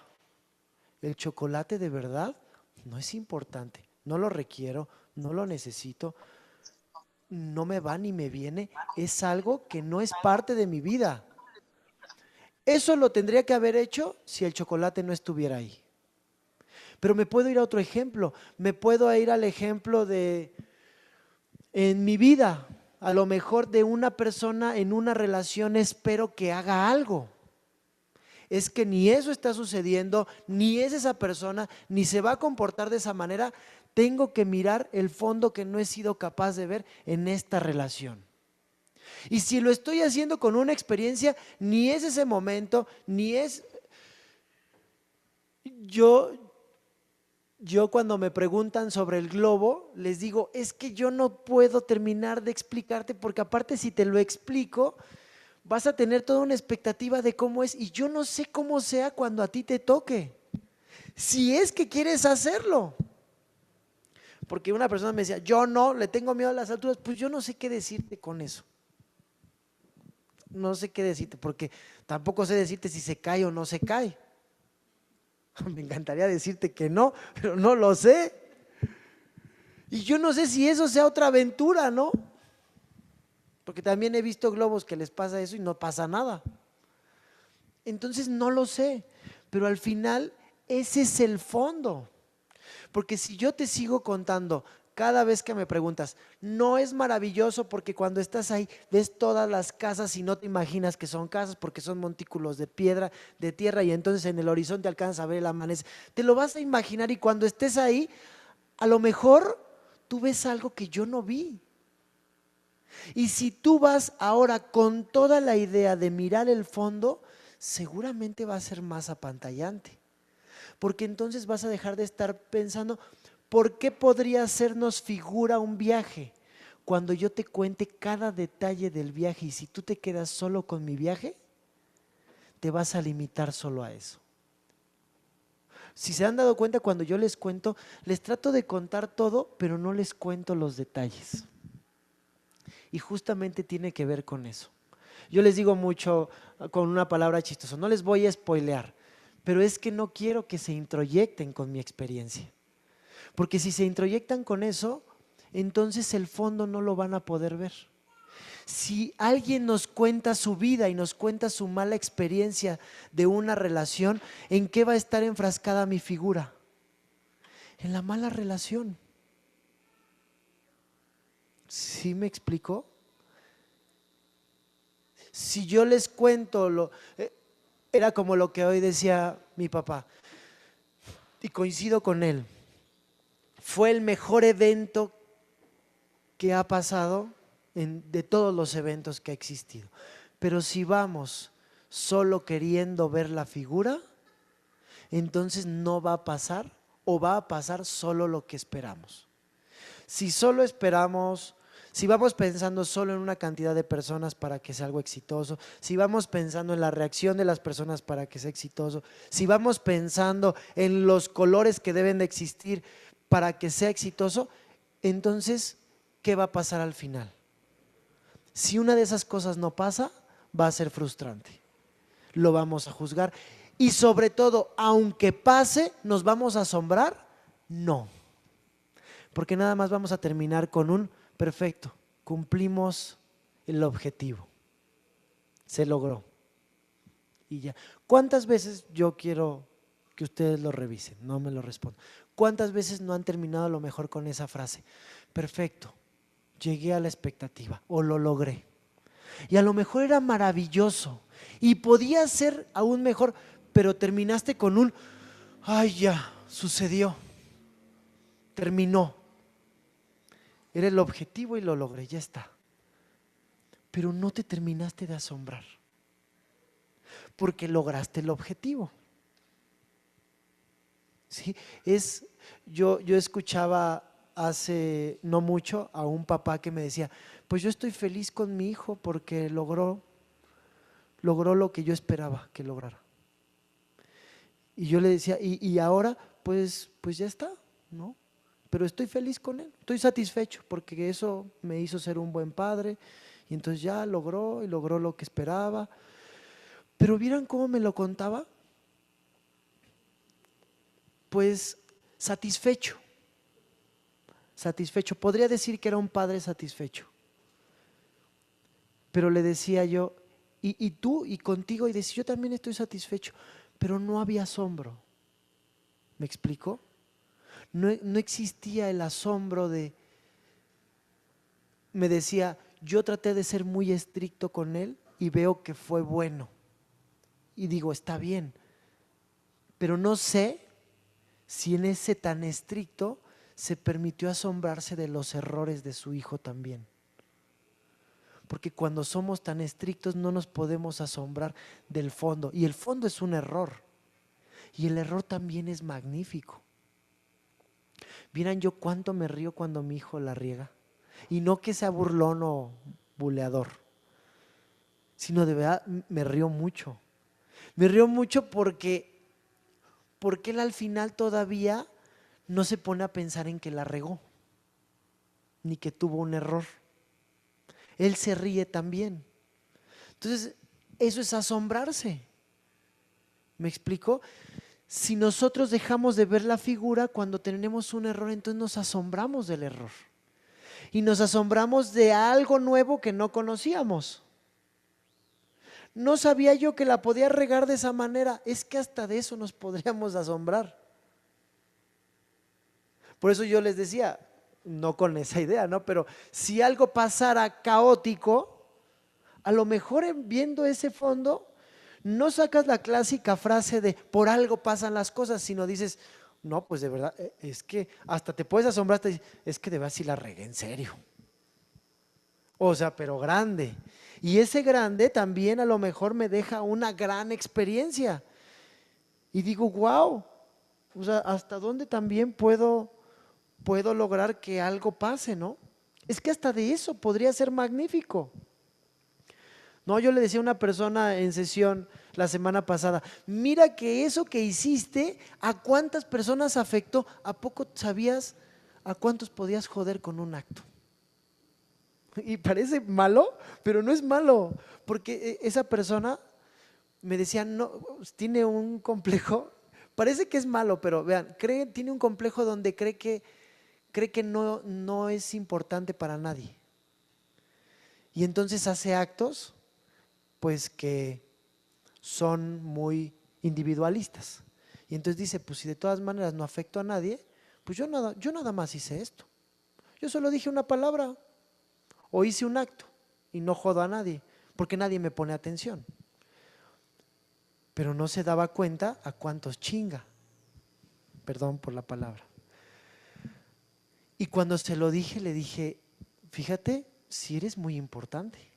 [SPEAKER 4] el chocolate de verdad no es importante, no lo requiero, no lo necesito, no me va ni me viene, es algo que no es parte de mi vida. Eso lo tendría que haber hecho si el chocolate no estuviera ahí. Pero me puedo ir a otro ejemplo, me puedo ir al ejemplo de en mi vida, a lo mejor de una persona en una relación espero que haga algo. Es que ni eso está sucediendo, ni es esa persona, ni se va a comportar de esa manera. Tengo que mirar el fondo que no he sido capaz de ver en esta relación. Y si lo estoy haciendo con una experiencia, ni es ese momento, ni es… Yo cuando me preguntan sobre el globo, les digo, es que yo no puedo terminar de explicarte porque aparte si te lo explico, vas a tener toda una expectativa de cómo es y yo no sé cómo sea cuando a ti te toque. Si es que quieres hacerlo. Porque una persona me decía, yo no, le tengo miedo a las alturas, pues yo no sé qué decirte con eso. No sé qué decirte, porque tampoco sé decirte si se cae o no se cae. Me encantaría decirte que no, pero no lo sé. Y yo no sé si eso sea otra aventura, ¿no? Porque también he visto globos que les pasa eso y no pasa nada. Entonces no lo sé, pero al final ese es el fondo. Porque si yo te sigo contando cada vez que me preguntas, no es maravilloso porque cuando estás ahí ves todas las casas y no te imaginas que son casas porque son montículos de piedra, de tierra y entonces en el horizonte alcanzas a ver el amanecer. Te lo vas a imaginar y cuando estés ahí, a lo mejor tú ves algo que yo no vi. Y si tú vas ahora con toda la idea de mirar el fondo, seguramente va a ser más apantallante. Porque entonces vas a dejar de estar pensando, ¿por qué podría hacernos figura un viaje? Cuando yo te cuente cada detalle del viaje y si tú te quedas solo con mi viaje, te vas a limitar solo a eso. Si se han dado cuenta, cuando yo les cuento, les trato de contar todo, pero no les cuento los detalles. Y justamente tiene que ver con eso. Yo les digo mucho con una palabra chistosa, no les voy a spoilear, pero es que no quiero que se introyecten con mi experiencia. Porque si se introyectan con eso, entonces el fondo no lo van a poder ver. Si alguien nos cuenta su vida y nos cuenta su mala experiencia de una relación, ¿en qué va a estar enfrascada mi figura? En la mala relación. ¿Sí me explico? Si yo les cuento, era como lo que hoy decía mi papá, y coincido con él, fue el mejor evento que ha pasado de todos los eventos que ha existido. Pero si vamos solo queriendo ver la figura, entonces no va a pasar o va a pasar solo lo que esperamos. Si solo esperamos, si vamos pensando solo en una cantidad de personas para que sea algo exitoso, si vamos pensando en la reacción de las personas para que sea exitoso, si vamos pensando en los colores que deben de existir para que sea exitoso, entonces, ¿qué va a pasar al final? Si una de esas cosas no pasa, va a ser frustrante. Lo vamos a juzgar y sobre todo, aunque pase, ¿nos vamos a asombrar? No. Porque nada más vamos a terminar con un perfecto, cumplimos el objetivo, se logró y ya. ¿Cuántas veces yo quiero que ustedes lo revisen, no me lo respondan. ¿Cuántas veces no han terminado a lo mejor con esa frase? Perfecto, llegué a la expectativa o lo logré. Y a lo mejor era maravilloso y podía ser aún mejor, pero terminaste con un, ay ya, sucedió, terminó. Era el objetivo y lo logré, ya está. Pero no te terminaste de asombrar, porque lograste el objetivo. ¿Sí? Yo escuchaba hace no mucho a un papá que me decía, pues yo estoy feliz con mi hijo porque logró lo que yo esperaba que lograra. Y yo le decía, y ahora pues ya está, ¿no? Pero estoy feliz con él, estoy satisfecho porque eso me hizo ser un buen padre y entonces ya logró lo que esperaba. Pero ¿vieran cómo me lo contaba? Pues satisfecho, podría decir que era un padre satisfecho. Pero le decía yo, y tú y contigo, y decía, yo también estoy satisfecho, pero no había asombro. ¿Me explico? No existía el asombro me decía, yo traté de ser muy estricto con él y veo que fue bueno. Y digo, está bien, pero no sé si en ese tan estricto se permitió asombrarse de los errores de su hijo también. Porque cuando somos tan estrictos no nos podemos asombrar del fondo. Y el fondo es un error. Y el error también es magnífico. ¿Vieran yo cuánto me río cuando mi hijo la riega? Y no que sea burlón o buleador, sino de verdad me río mucho. Me río mucho porque él al final todavía no se pone a pensar en que la regó, ni que tuvo un error. Él se ríe también. Entonces, eso es asombrarse. ¿Me explico? Si nosotros dejamos de ver la figura cuando tenemos un error, entonces nos asombramos del error. Y nos asombramos de algo nuevo que no conocíamos. No sabía yo que la podía regar de esa manera. Es que hasta de eso nos podríamos asombrar. Por eso yo les decía, no con esa idea, ¿no? Pero si algo pasara caótico, a lo mejor viendo ese fondo, no sacas la clásica frase de por algo pasan las cosas, sino dices, no, pues de verdad, es que hasta te puedes asombrar, es que de verdad sí la regué en serio. O sea, pero grande. Y ese grande también a lo mejor me deja una gran experiencia. Y digo, wow, o sea, hasta dónde también puedo lograr que algo pase, ¿no? Es que hasta de eso podría ser magnífico. No, yo le decía a una persona en sesión la semana pasada, mira que eso que hiciste, ¿a cuántas personas afectó? ¿A poco sabías a cuántos podías joder con un acto? Y parece malo, pero no es malo, porque esa persona me decía, no, tiene un complejo, parece que es malo, pero vean, tiene un complejo donde cree que no es importante para nadie. Y entonces hace actos pues que son muy individualistas. Y entonces dice, pues si de todas maneras no afecto a nadie, pues yo nada más hice esto. Yo solo dije una palabra o hice un acto y no jodo a nadie, porque nadie me pone atención. Pero no se daba cuenta a cuántos chinga. Perdón por la palabra. Y cuando se lo dije, le dije, fíjate, si eres muy importante.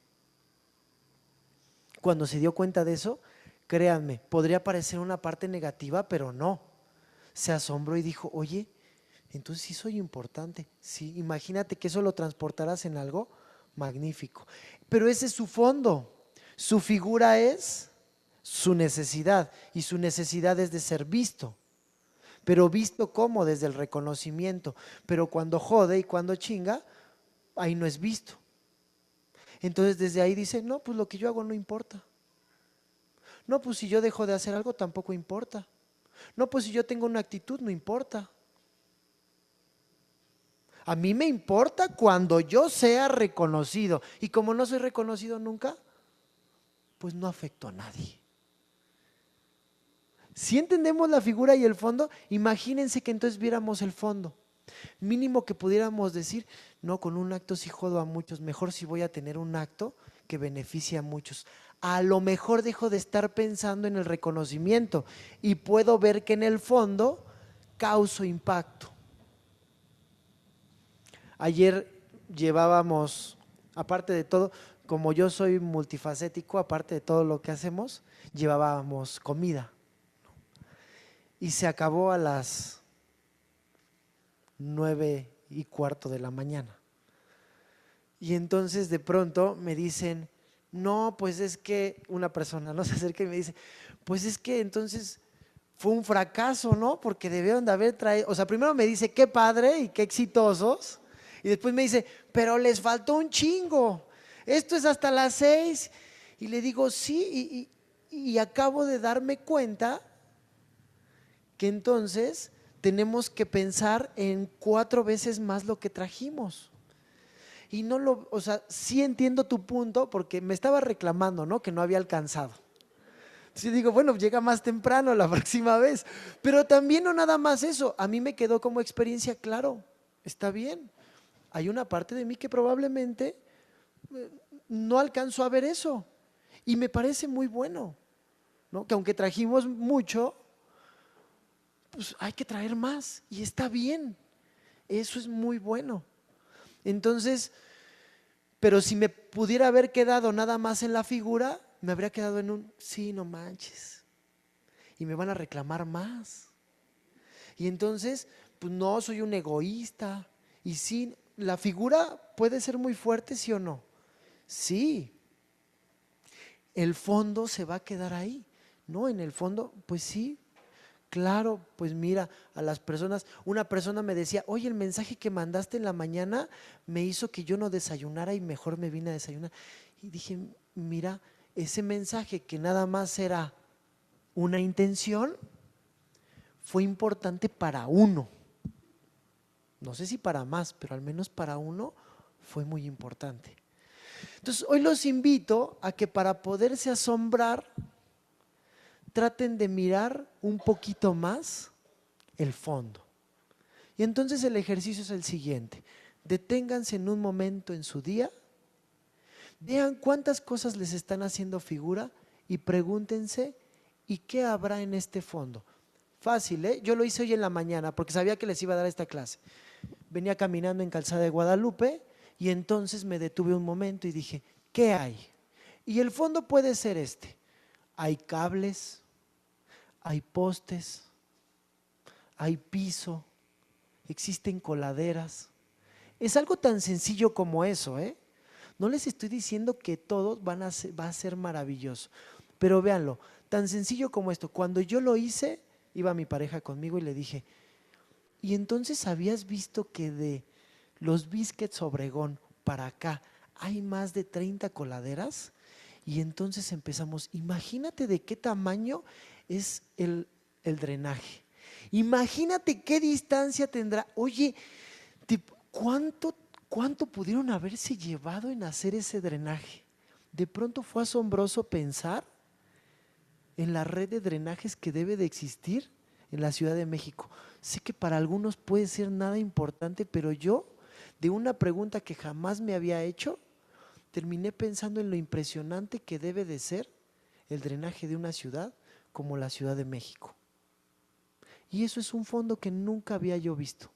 [SPEAKER 4] Cuando se dio cuenta de eso, créanme, podría parecer una parte negativa, pero no. Se asombró y dijo, oye, entonces sí soy importante. Sí, imagínate que eso lo transportaras en algo magnífico. Pero ese es su fondo. Su figura es su necesidad, y su necesidad es de ser visto. Pero visto ¿cómo? Desde el reconocimiento. Pero cuando jode y cuando chinga, ahí no es visto. Entonces desde ahí dice, no, pues lo que yo hago no importa. No, pues si yo dejo de hacer algo tampoco importa. No, pues si yo tengo una actitud no importa. A mí me importa cuando yo sea reconocido. Y como no soy reconocido nunca, pues no afecto a nadie. Si entendemos la figura y el fondo, imagínense que entonces viéramos el fondo. Mínimo que pudiéramos decir, no, con un acto sí jodo a muchos, mejor si voy a tener un acto que beneficie a muchos. A lo mejor dejo de estar pensando en el reconocimiento y puedo ver que en el fondo causo impacto. Ayer llevábamos, aparte de todo, como yo soy multifacético, aparte de todo lo que hacemos, llevábamos comida. Y se acabó a las 9:15 de la mañana. Y entonces de pronto me dicen, no, pues es que una persona no se acerca y me dice, pues es que entonces fue un fracaso, ¿no? Porque debieron de haber traído, o sea, primero me dice, qué padre y qué exitosos, y después me dice, pero les faltó un chingo, esto es hasta las 6, y le digo, sí, y acabo de darme cuenta que entonces tenemos que pensar en 4 veces más lo que trajimos. Y no lo, o sea, sí entiendo tu punto porque me estaba reclamando, ¿no? Que no había alcanzado. Entonces digo, bueno, llega más temprano la próxima vez. Pero también no nada más eso. A mí me quedó como experiencia, claro, está bien. Hay una parte de mí que probablemente no alcanzó a ver eso. Y me parece muy bueno, ¿no? Que aunque trajimos mucho, pues hay que traer más. Y está bien. Eso es muy bueno. Entonces, pero si me pudiera haber quedado nada más en la figura, me habría quedado en un, sí, no manches. Y me van a reclamar más. Y entonces, pues no, soy un egoísta. Y sí, la figura puede ser muy fuerte, ¿sí o no? Sí. El fondo se va a quedar ahí, ¿no? En el fondo, pues sí. Claro, pues mira, a las personas, una persona me decía, oye, el mensaje que mandaste en la mañana me hizo que yo no desayunara y mejor me vine a desayunar. Y dije, mira, ese mensaje que nada más era una intención, fue importante para uno. No sé si para más, pero al menos para uno fue muy importante. Entonces, hoy los invito a que para poderse asombrar, traten de mirar un poquito más el fondo. Y entonces el ejercicio es el siguiente: deténganse en un momento en su día, vean cuántas cosas les están haciendo figura y pregúntense, ¿y qué habrá en este fondo? Fácil, ¿eh? Yo lo hice hoy en la mañana porque sabía que les iba a dar esta clase. Venía caminando en Calzada de Guadalupe y entonces me detuve un momento y dije, ¿qué hay? Y el fondo puede ser este: hay cables, hay postes, hay piso, existen coladeras. Es algo tan sencillo como eso, ¿eh? No les estoy diciendo que todos va a ser maravilloso, pero véanlo, tan sencillo como esto. Cuando yo lo hice, iba mi pareja conmigo y le dije, ¿y entonces habías visto que de los Biscuits Obregón para acá hay más de 30 coladeras? Y entonces empezamos, imagínate de qué tamaño es el drenaje. Imagínate qué distancia tendrá. Oye, ¿cuánto pudieron haberse llevado en hacer ese drenaje? De pronto fue asombroso pensar en la red de drenajes que debe de existir en la Ciudad de México. Sé que para algunos puede ser nada importante, pero yo, de una pregunta que jamás me había hecho, terminé pensando en lo impresionante que debe de ser el drenaje de una ciudad como la Ciudad de México. Y eso es un fondo que nunca había yo visto.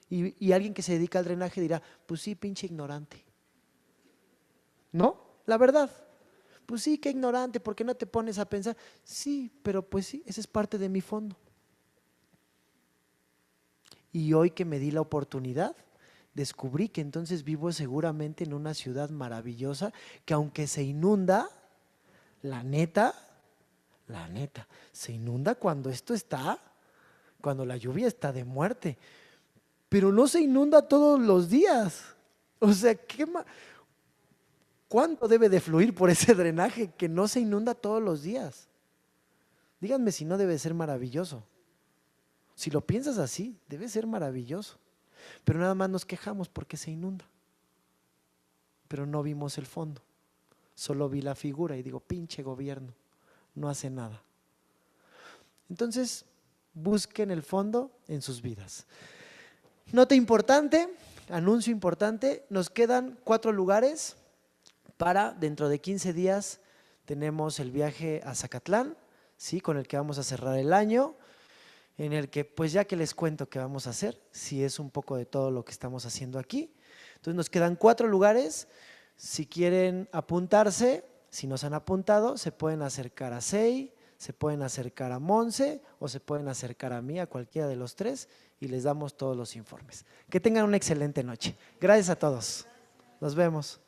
[SPEAKER 4] Y alguien que se dedica al drenaje dirá, pues sí, pinche ignorante. ¿No? La verdad. Pues sí, qué ignorante, ¿por qué no te pones a pensar? Sí, pero pues sí, esa es parte de mi fondo. Y hoy que me di la oportunidad, descubrí que entonces vivo seguramente en una ciudad maravillosa, que aunque se inunda, la neta, se inunda cuando cuando la lluvia está de muerte, pero no se inunda todos los días. O sea, ¿cuánto debe de fluir por ese drenaje que no se inunda todos los días? Díganme si no debe ser maravilloso. Si lo piensas así, debe ser maravilloso. Pero nada más nos quejamos porque se inunda. Pero no vimos el fondo. Solo vi la figura y digo, pinche gobierno, no hace nada. Entonces, busquen el fondo en sus vidas. Nota importante, anuncio importante, nos quedan 4 lugares para dentro de 15 días tenemos el viaje a Zacatlán, ¿sí? Con el que vamos a cerrar el año, en el que pues ya que les cuento qué vamos a hacer, si es un poco de todo lo que estamos haciendo aquí. Entonces nos quedan 4 lugares, si quieren apuntarse, si nos han apuntado, se pueden acercar a Sei, se pueden acercar a Monse o se pueden acercar a mí, a cualquiera de los 3 y les damos todos los informes. Que tengan una excelente noche. Gracias a todos. Nos vemos.